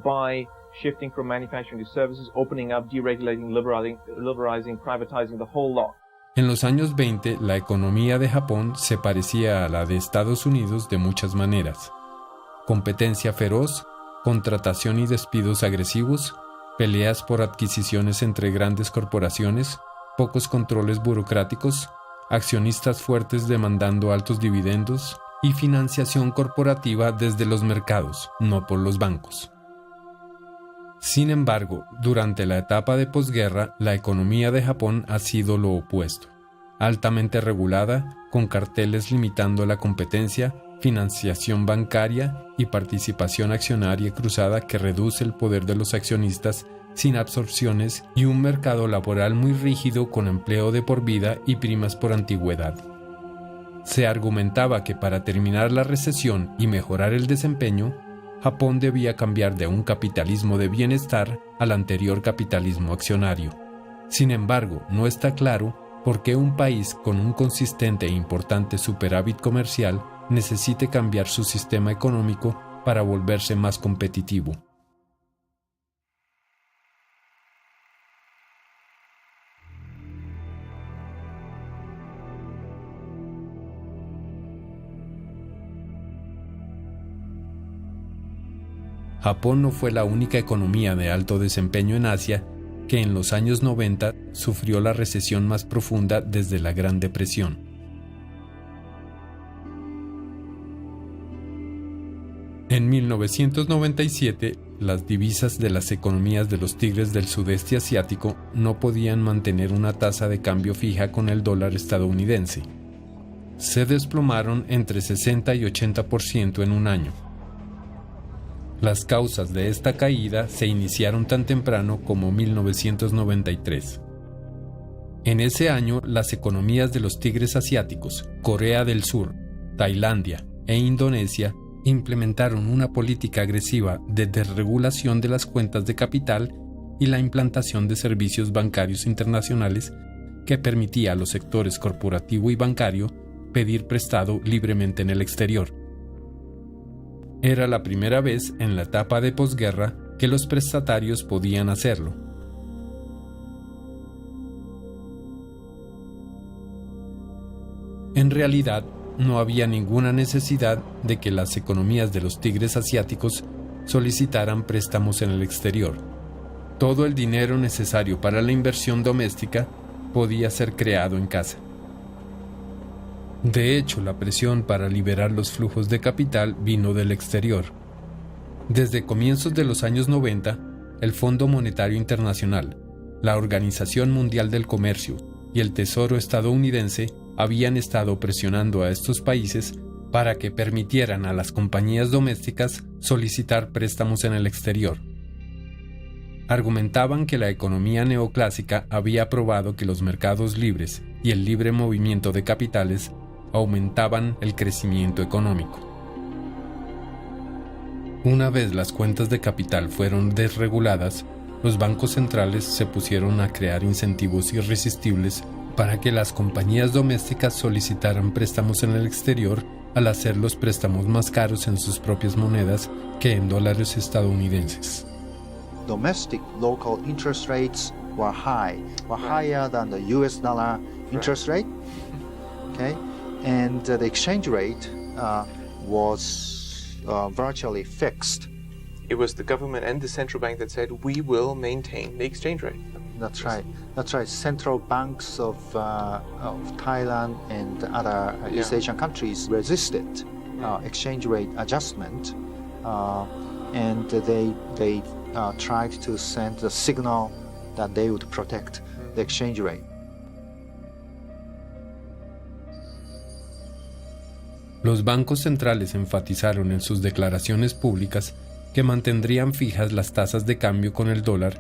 by shifting from manufacturing to services, opening up, deregulating, liberalizing, privatizing the whole lot. En los años 20, la economía de Japón se parecía a la de Estados Unidos de muchas maneras. Competencia feroz, contratación y despidos agresivos, peleas por adquisiciones entre grandes corporaciones, pocos controles burocráticos, accionistas fuertes demandando altos dividendos y financiación corporativa desde los mercados, no por los bancos. Sin embargo, durante la etapa de posguerra, la economía de Japón ha sido lo opuesto. Altamente regulada, con carteles limitando la competencia, financiación bancaria y participación accionaria cruzada que reduce el poder de los accionistas sin absorciones y un mercado laboral muy rígido con empleo de por vida y primas por antigüedad. Se argumentaba que para terminar la recesión y mejorar el desempeño, Japón debía cambiar de un capitalismo de bienestar al anterior capitalismo accionario. Sin embargo, no está claro por qué un país con un consistente e importante superávit comercial necesite cambiar su sistema económico para volverse más competitivo. Japón no fue la única economía de alto desempeño en Asia que en los años 90 sufrió la recesión más profunda desde la Gran Depresión. En 1997, las divisas de las economías de los tigres del sudeste asiático no podían mantener una tasa de cambio fija con el dólar estadounidense. Se desplomaron entre 60 y 80% en un año. Las causas de esta caída se iniciaron tan temprano como 1993. En ese año, las economías de los tigres asiáticos, Corea del Sur, Tailandia e Indonesia, implementaron una política agresiva de desregulación de las cuentas de capital y la implantación de servicios bancarios internacionales que permitía a los sectores corporativo y bancario pedir prestado libremente en el exterior. Era la primera vez en la etapa de posguerra que los prestatarios podían hacerlo. En realidad, no había ninguna necesidad de que las economías de los tigres asiáticos solicitaran préstamos en el exterior. Todo el dinero necesario para la inversión doméstica podía ser creado en casa. De hecho, la presión para liberar los flujos de capital vino del exterior. Desde comienzos de los años 90, el Fondo Monetario Internacional, la Organización Mundial del Comercio y el Tesoro estadounidense habían estado presionando a estos países para que permitieran a las compañías domésticas solicitar préstamos en el exterior. Argumentaban que la economía neoclásica había probado que los mercados libres y el libre movimiento de capitales aumentaban el crecimiento económico. Una vez las cuentas de capital fueron desreguladas, los bancos centrales se pusieron a crear incentivos irresistibles para que las compañías domésticas solicitaran préstamos en el exterior al hacer los préstamos más caros en sus propias monedas que en dólares estadounidenses. Domestic local interest rates were higher than the US dollar interest rate. Okay, and the exchange rate was virtually fixed. It was the government and the central bank that said, we will maintain the exchange rate. That's right. That's right. Central banks of Thailand and other East Asian countries resisted exchange rate adjustment, and they tried to send a signal that they would protect the exchange rate. Los bancos centrales enfatizaron en sus declaraciones públicas que mantendrían fijas las tasas de cambio con el dólar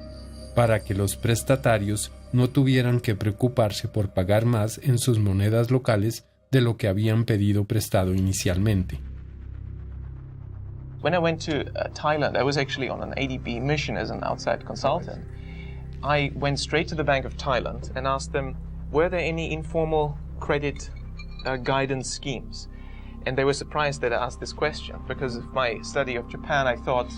para que los prestatarios no tuvieran que preocuparse por pagar más en sus monedas locales de lo que habían pedido prestado inicialmente. When I went to Thailand, I was actually on an ADB mission as an outside consultant. I went straight to the Bank of Thailand and asked them, were there any informal credit guidance schemes? And they were surprised that I asked this question, because of my study of Japan, I thought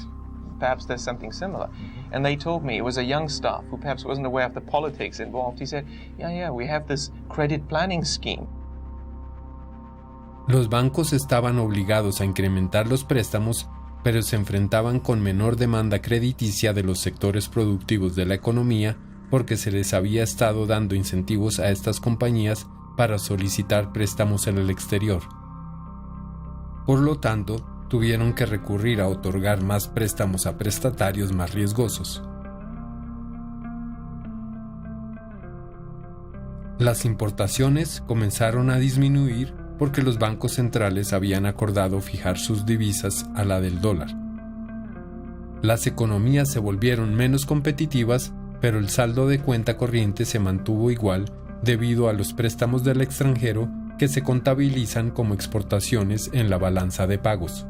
perhaps there's something similar. And they told me, it was a young staff who perhaps wasn't aware of the politics involved. He said, yeah, we have this credit planning scheme. Los bancos estaban obligados a incrementar los préstamos, pero se enfrentaban con menor demanda crediticia de los sectores productivos de la economía porque se les había estado dando incentivos a estas compañías para solicitar préstamos en el exterior. Por lo tanto, tuvieron que recurrir a otorgar más préstamos a prestatarios más riesgosos. Las importaciones comenzaron a disminuir porque los bancos centrales habían acordado fijar sus divisas a la del dólar. Las economías se volvieron menos competitivas, pero el saldo de cuenta corriente se mantuvo igual debido a los préstamos del extranjero que se contabilizan como exportaciones en la balanza de pagos.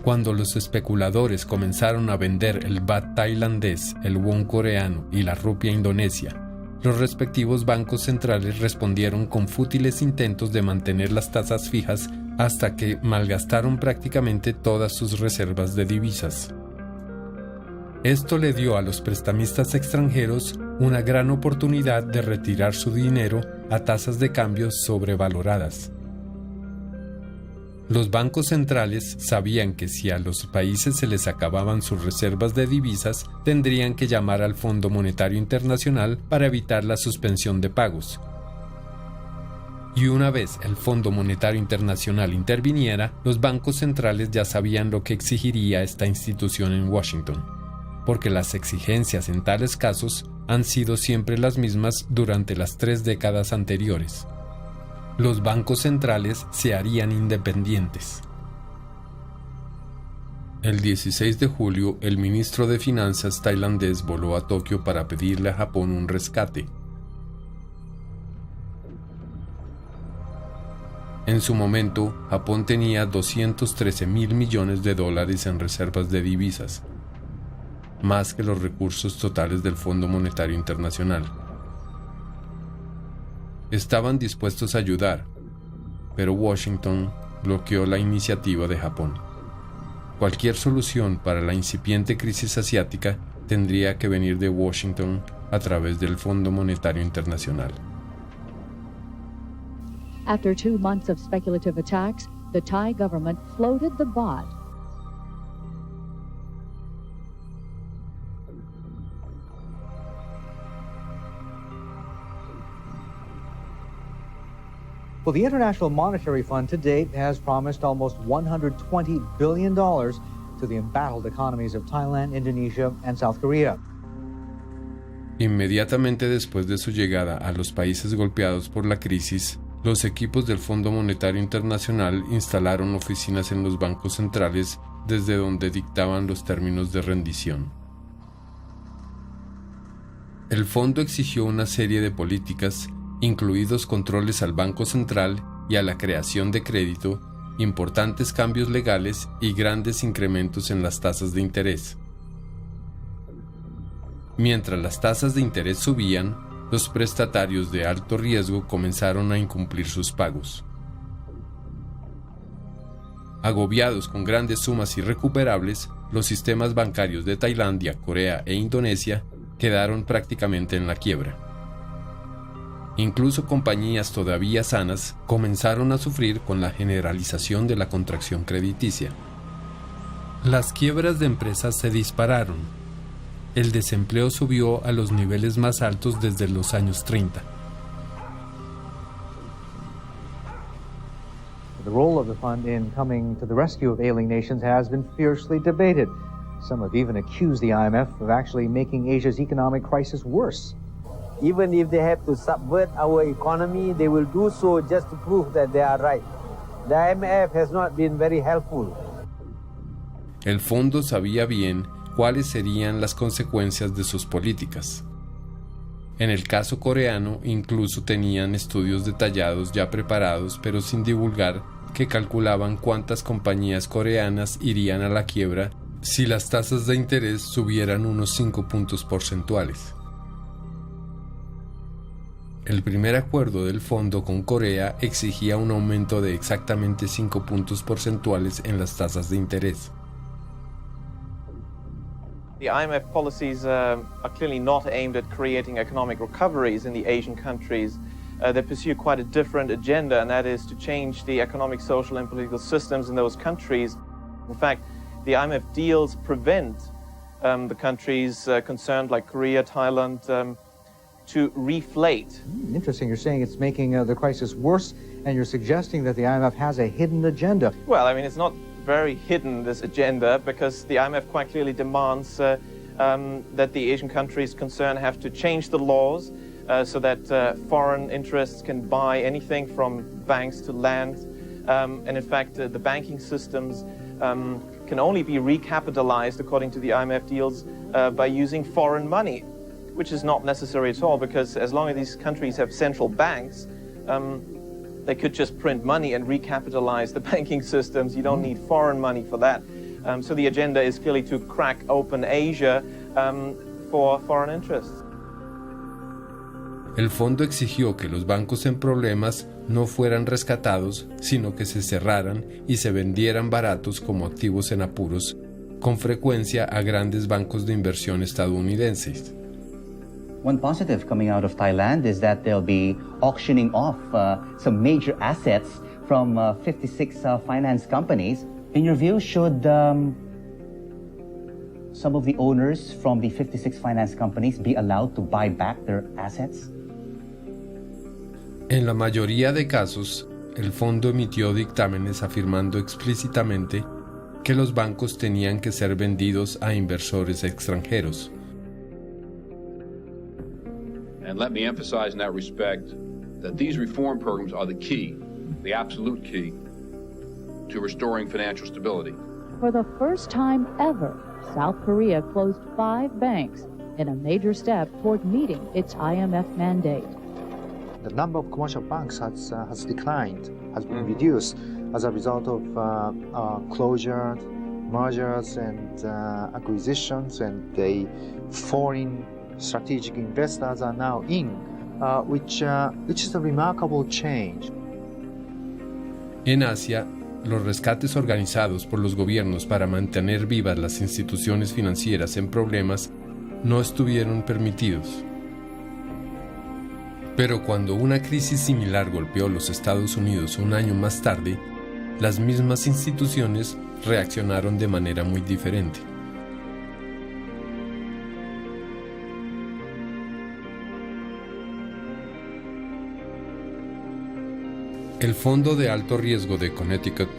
Cuando los especuladores comenzaron a vender el baht tailandés, el won coreano y la rupia indonesia, los respectivos bancos centrales respondieron con fútiles intentos de mantener las tasas fijas hasta que malgastaron prácticamente todas sus reservas de divisas. Esto le dio a los prestamistas extranjeros una gran oportunidad de retirar su dinero a tasas de cambio sobrevaloradas. Los bancos centrales sabían que si a los países se les acababan sus reservas de divisas, tendrían que llamar al Fondo Monetario Internacional para evitar la suspensión de pagos. Y una vez el Fondo Monetario Internacional interviniera, los bancos centrales ya sabían lo que exigiría esta institución en Washington, porque las exigencias en tales casos han sido siempre las mismas durante las 3 décadas anteriores. Los bancos centrales se harían independientes. El 16 de julio, el ministro de Finanzas tailandés voló a Tokio para pedirle a Japón un rescate. En su momento, Japón tenía $213,000 millones en reservas de divisas, más que los recursos totales del Fondo Monetario Internacional. Estaban dispuestos a ayudar, pero Washington bloqueó la iniciativa de Japón. Cualquier solución para la incipiente crisis asiática tendría que venir de Washington a través del Fondo Monetario Internacional. After 2 months of speculative attacks, the Thai government floated the baht. Well, the International Monetary Fund to date has promised almost $120 billion to the embattled economies of Thailand, Indonesia, and South Korea. Inmediatamente después de su llegada a los países golpeados por la crisis, los equipos del Fondo Monetario Internacional instalaron oficinas en los bancos centrales desde donde dictaban los términos de rendición. El fondo exigió una serie de políticas, incluidos controles al Banco Central y a la creación de crédito, importantes cambios legales y grandes incrementos en las tasas de interés. Mientras las tasas de interés subían, los prestatarios de alto riesgo comenzaron a incumplir sus pagos. Agobiados con grandes sumas irrecuperables, los sistemas bancarios de Tailandia, Corea e Indonesia quedaron prácticamente en la quiebra. Incluso compañías todavía sanas comenzaron a sufrir con la generalización de la contracción crediticia. Las quiebras de empresas se dispararon. El desempleo subió a los niveles más altos desde los años 30. The role of the fund in coming to the rescue of ailing nations has been fiercely debated. Some have even accused the IMF of actually making Asia's economic crisis worse. Even if they have to subvert our economy, they will do so just to prove that they are right. The IMF has not been very helpful. El fondo sabía bien cuáles serían las consecuencias de sus políticas. En el caso coreano, incluso tenían estudios detallados ya preparados, pero sin divulgar, que calculaban cuántas compañías coreanas irían a la quiebra si las tasas de interés subieran unos 5 puntos porcentuales. El primer acuerdo del fondo con Corea exigía un aumento de exactamente 5 puntos porcentuales en las tasas de interés. The IMF policies are clearly not aimed at creating economic recoveries in the Asian countries. They pursue quite a different agenda, and that is to change the economic, social, and political systems in those countries. In fact, the IMF deals prevent the countries concerned, like Korea, Thailand, to reflate. Interesting. You're saying it's making the crisis worse, and you're suggesting that the IMF has a hidden agenda. Well, I mean, it's not very hidden, this agenda, because the IMF quite clearly demands that the Asian countries concerned have to change the laws so that foreign interests can buy anything from banks to land. And in fact, the banking systems can only be recapitalized, according to the IMF deals, by using foreign money, which is not necessary at all, because as long as these countries have central banks, they could just print money and recapitalize the banking systems. You don't need foreign money for that. So the agenda is clearly to crack open Asia for foreign interests. El fondo exigió que los bancos en problemas no fueran rescatados, sino que se cerraran y se vendieran baratos como activos en apuros, con frecuencia a grandes bancos de inversión estadounidenses. One positive coming out of Thailand is that they'll be auctioning off some major assets from 56 finance companies. In your view, should some of the owners from the 56 finance companies be allowed to buy back their assets? En la mayoría de casos, el fondo emitió dictámenes afirmando explícitamente que los bancos tenían que ser vendidos a inversores extranjeros. And let me emphasize in that respect that these reform programs are the key, the absolute key, to restoring financial stability. For the first time ever, South Korea closed 5 banks in a major step toward meeting its IMF mandate. The number of commercial banks has declined, has been reduced as a result of closure, mergers, and acquisitions, and the foreign strategic investors are now in, which is a remarkable change. En Asia, los rescates organizados por los gobiernos para mantener vivas las instituciones financieras en problemas no estuvieron permitidos. Pero cuando una crisis similar golpeó los Estados Unidos un año más tarde, las mismas instituciones reaccionaron de manera muy diferente. El Fondo de Alto Riesgo de Connecticut,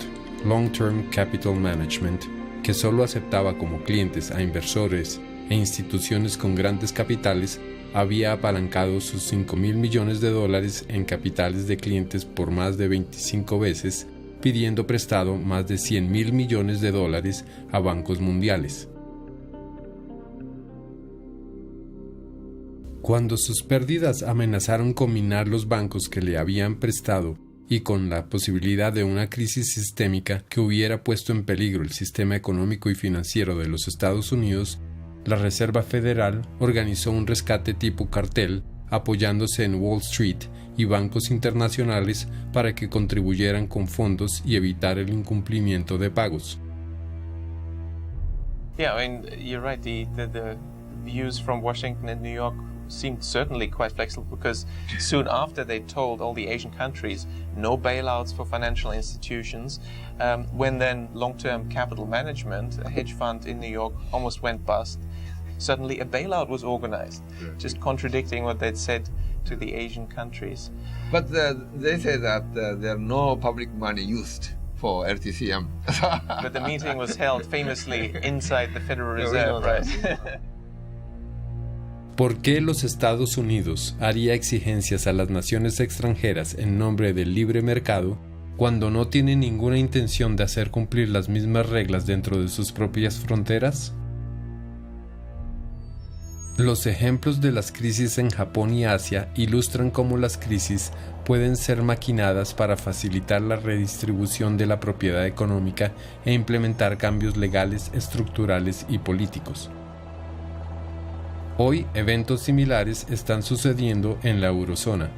Long Term Capital Management, que solo aceptaba como clientes a inversores e instituciones con grandes capitales, había apalancado sus $5,000 millones en capitales de clientes por más de 25 veces, pidiendo prestado más de $100,000 millones a bancos mundiales. Cuando sus pérdidas amenazaron con minar los bancos que le habían prestado y con la posibilidad de una crisis sistémica que hubiera puesto en peligro el sistema económico y financiero de los Estados Unidos, la Reserva Federal organizó un rescate tipo cartel apoyándose en Wall Street y bancos internacionales para que contribuyeran con fondos y evitar el incumplimiento de pagos. Yeah, I mean, you're right. The views from Washington and New York seemed certainly quite flexible, because soon after they told all the Asian countries no bailouts for financial institutions, when then long-term capital management, a hedge fund in New York, almost went bust, suddenly a bailout was organized, just contradicting what they'd said to the Asian countries. But they say that there are no public money used for LTCM. But the meeting was held famously inside the Federal Reserve, right? ¿Por qué los Estados Unidos haría exigencias a las naciones extranjeras en nombre del libre mercado cuando no tiene ninguna intención de hacer cumplir las mismas reglas dentro de sus propias fronteras? Los ejemplos de las crisis en Japón y Asia ilustran cómo las crisis pueden ser maquinadas para facilitar la redistribución de la propiedad económica e implementar cambios legales, estructurales y políticos. Hoy, eventos similares están sucediendo en la eurozona.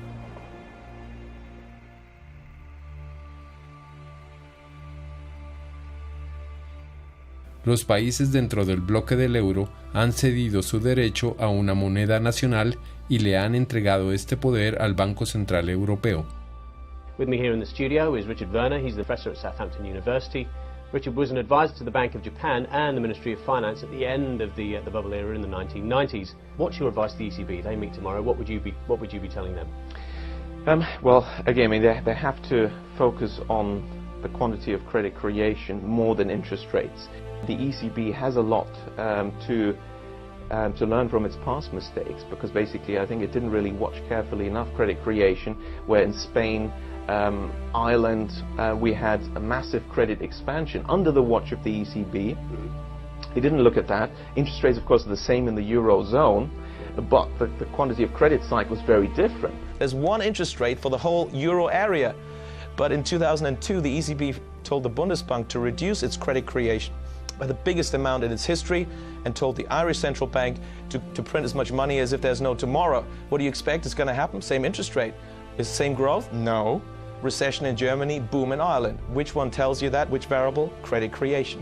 Los países dentro del bloque del euro han cedido su derecho a una moneda nacional y le han entregado este poder al Banco Central Europeo. With me here in the studio is Richard Werner. He's the professor at Southampton University. Richard was an advisor to the Bank of Japan and the Ministry of Finance at the end of the bubble era in the 1990s. What's your advice to the ECB? They meet tomorrow. What would you be telling them? Well, again, I mean, they have to focus on the quantity of credit creation more than interest rates. The ECB has a lot to learn from its past mistakes, because basically I think it didn't really watch carefully enough credit creation, where in Spain, Ireland, we had a massive credit expansion under the watch of the ECB. They didn't look at that. Interest rates, of course, are the same in the Eurozone, but the quantity of credit cycle was very different. There's one interest rate for the whole euro area, but in 2002 the ECB told the Bundesbank to reduce its credit creation by the biggest amount in its history, and told the Irish Central Bank to print as much money as if there's no tomorrow. What do you expect is going to happen? Same interest rate. Is the same growth? No. Recession in Germany, boom in Ireland. Which one tells you that? Which variable? Credit creation.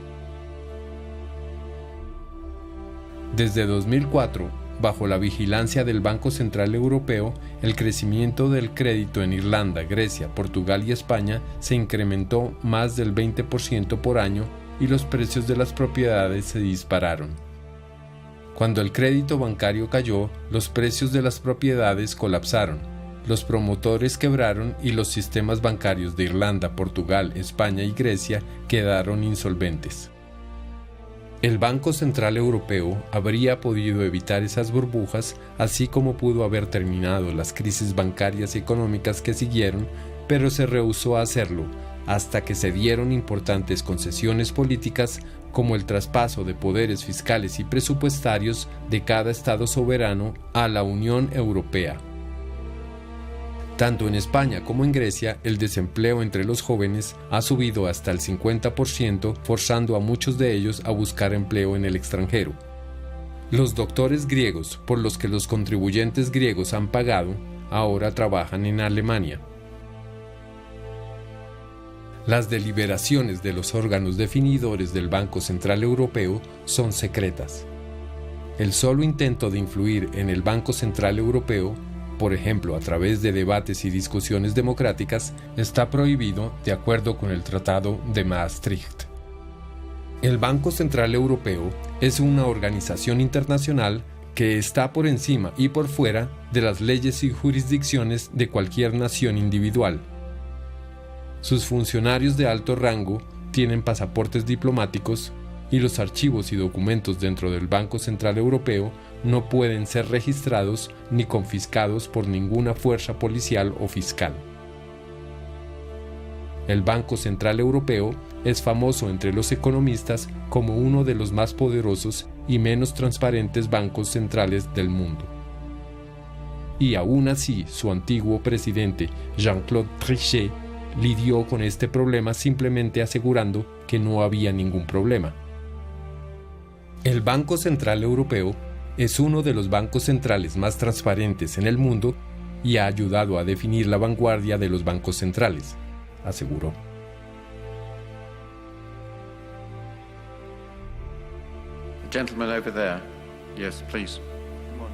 Desde 2004, bajo la vigilancia del Banco Central Europeo, el crecimiento del crédito en Irlanda, Grecia, Portugal y España se incrementó más del 20% por año y los precios de las propiedades se dispararon. Cuando el crédito bancario cayó, los precios de las propiedades colapsaron, los promotores quebraron y los sistemas bancarios de Irlanda, Portugal, España y Grecia quedaron insolventes. El Banco Central Europeo habría podido evitar esas burbujas, así como pudo haber terminado las crisis bancarias y económicas que siguieron, pero se rehusó a hacerlo, hasta que se dieron importantes concesiones políticas como el traspaso de poderes fiscales y presupuestarios de cada Estado soberano a la Unión Europea. Tanto en España como en Grecia, el desempleo entre los jóvenes ha subido hasta el 50%, forzando a muchos de ellos a buscar empleo en el extranjero. Los doctores griegos, por los que los contribuyentes griegos han pagado, ahora trabajan en Alemania. Las deliberaciones de los órganos definidores del Banco Central Europeo son secretas. El solo intento de influir en el Banco Central Europeo, por ejemplo a través de debates y discusiones democráticas, está prohibido de acuerdo con el Tratado de Maastricht. El Banco Central Europeo es una organización internacional que está por encima y por fuera de las leyes y jurisdicciones de cualquier nación individual. Sus funcionarios de alto rango tienen pasaportes diplomáticos y los archivos y documentos dentro del Banco Central Europeo no pueden ser registrados ni confiscados por ninguna fuerza policial o fiscal. El Banco Central Europeo es famoso entre los economistas como uno de los más poderosos y menos transparentes bancos centrales del mundo. Y aún así, su antiguo presidente, Jean-Claude Trichet, lidió con este problema simplemente asegurando que no había ningún problema. El Banco Central Europeo es uno de los bancos centrales más transparentes en el mundo y ha ayudado a definir la vanguardia de los bancos centrales, aseguró. Gentleman over there. Yes, please.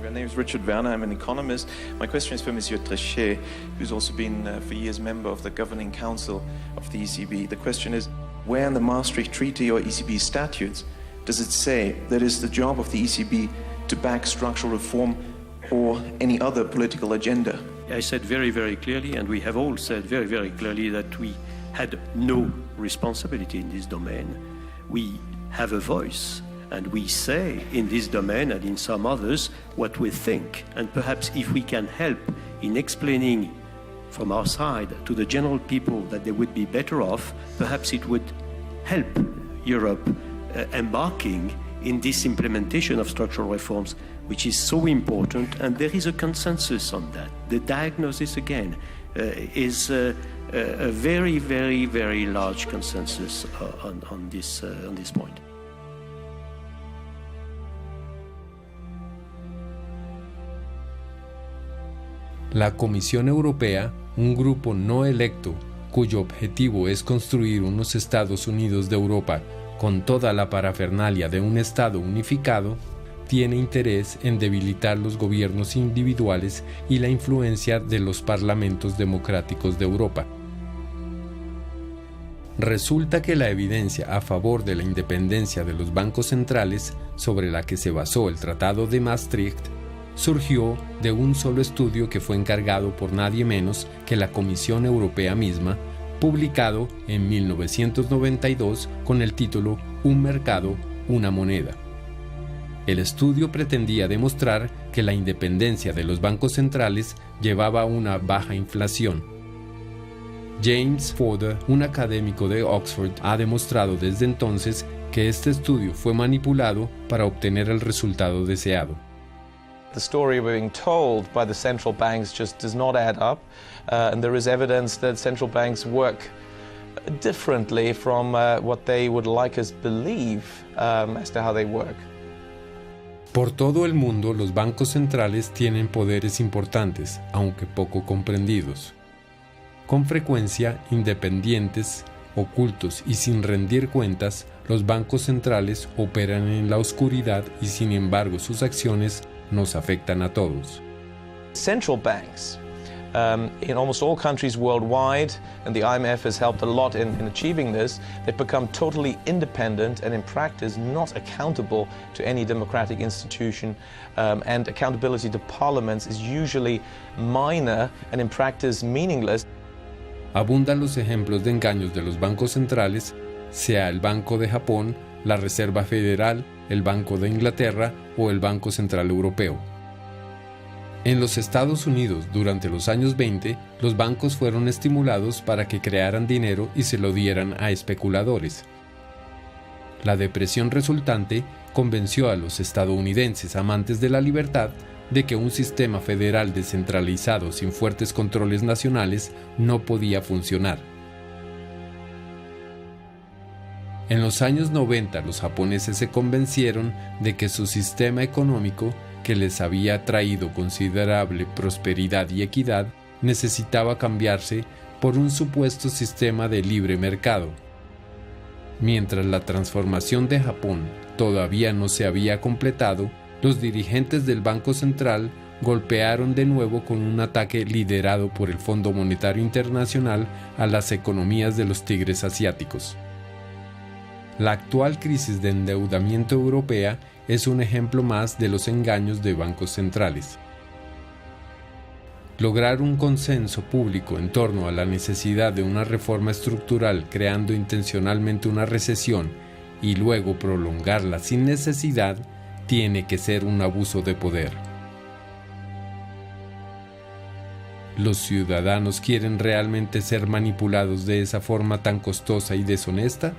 My name is Richard Werner. I'm an economist. My question is for Monsieur Trichet, who's also been for years member of the Governing Council of the ECB. The question is, where in the Maastricht Treaty or ECB statutes does it say that it's the job of the ECB to back structural reform or any other political agenda? I said very, very clearly, and we have all said very, very clearly, that we had no responsibility in this domain. We have a voice, and we say in this domain and in some others what we think. And perhaps if we can help in explaining from our side to the general people that they would be better off, perhaps it would help Europe embarking in this implementation of structural reforms, which is so important, and there is a consensus on that. The diagnosis, again, is a very, very, very large consensus on this point. La Comisión Europea, un grupo no electo cuyo objetivo es construir unos Estados Unidos de Europa con toda la parafernalia de un Estado unificado, tiene interés en debilitar los gobiernos individuales y la influencia de los parlamentos democráticos de Europa. Resulta que la evidencia a favor de la independencia de los bancos centrales, sobre la que se basó el Tratado de Maastricht, surgió de un solo estudio que fue encargado por nadie menos que la Comisión Europea misma, publicado en 1992 con el título Un mercado, una moneda. El estudio pretendía demostrar que la independencia de los bancos centrales llevaba a una baja inflación. James Fodor, un académico de Oxford, ha demostrado desde entonces que este estudio fue manipulado para obtener el resultado deseado. The story we're being told by the central banks just does not add up, and there is evidence that central banks work differently from what they would like us believe as to how they work. Por todo el mundo, los bancos centrales tienen poderes importantes, aunque poco comprendidos. Con frecuencia, independientes, ocultos y sin rendir cuentas, los bancos centrales operan en la oscuridad y sin embargo sus acciones nos afectan a todos. Central banks in almost all countries worldwide, and the IMF has helped a lot in achieving this, they've become totally independent and in practice not accountable to any democratic institution, and accountability to parliaments is usually minor and in practice meaningless. Abundan los ejemplos de engaños de los bancos centrales, sea el Banco de Japón, la Reserva Federal, el Banco de Inglaterra o el Banco Central Europeo. En los Estados Unidos, durante los años 20, los bancos fueron estimulados para que crearan dinero y se lo dieran a especuladores. La depresión resultante convenció a los estadounidenses amantes de la libertad de que un sistema federal descentralizado sin fuertes controles nacionales no podía funcionar. En los años 90, los japoneses se convencieron de que su sistema económico, que les había traído considerable prosperidad y equidad, necesitaba cambiarse por un supuesto sistema de libre mercado. Mientras la transformación de Japón todavía no se había completado, los dirigentes del Banco Central golpearon de nuevo con un ataque liderado por el Fondo Monetario Internacional a las economías de los tigres asiáticos. La actual crisis de endeudamiento europea es un ejemplo más de los engaños de bancos centrales. Lograr un consenso público en torno a la necesidad de una reforma estructural creando intencionalmente una recesión y luego prolongarla sin necesidad tiene que ser un abuso de poder. ¿Los ciudadanos quieren realmente ser manipulados de esa forma tan costosa y deshonesta?